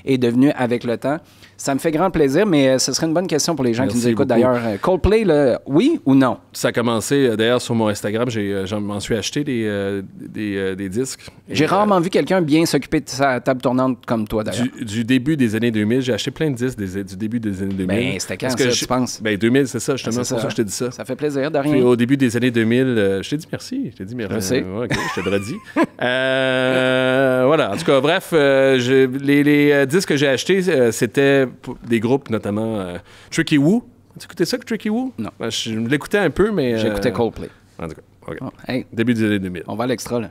est devenu avec le temps. Ça me fait grand plaisir, mais ce serait une bonne question pour les gens qui Merci nous écoutent beaucoup. d'ailleurs. Coldplay, là, oui ou non? Ça a commencé, d'ailleurs, sur mon Instagram, j'en m'en suis acheté des disques. J'ai Et, rarement vu quelqu'un bien s'occuper de sa table tournante comme toi, d'ailleurs. du début des années 2000, j'ai acheté plein de disques du début des années 2000. Ben, c'était quand, Parce que ça, je- tu penses? Ben, 2000, c'est ça, justement, C'est c'est pour ça que je te dis ça. Ça fait plaisir, de rien. Puis au début des années 2000, je t'ai dit merci. Je t'ai dit merci. Je sais. Ouais, ok, je te l'aurais dit. Voilà. En tout cas, bref, les disques que j'ai achetés, c'était des groupes, notamment Tricky Woo. Tu écoutais ça, Tricky Woo? Non. Ben, je l'écoutais un peu, mais... J'écoutais Coldplay. En tout cas, OK. Oh, hey, Début des années 2000. on va à l'extra, là.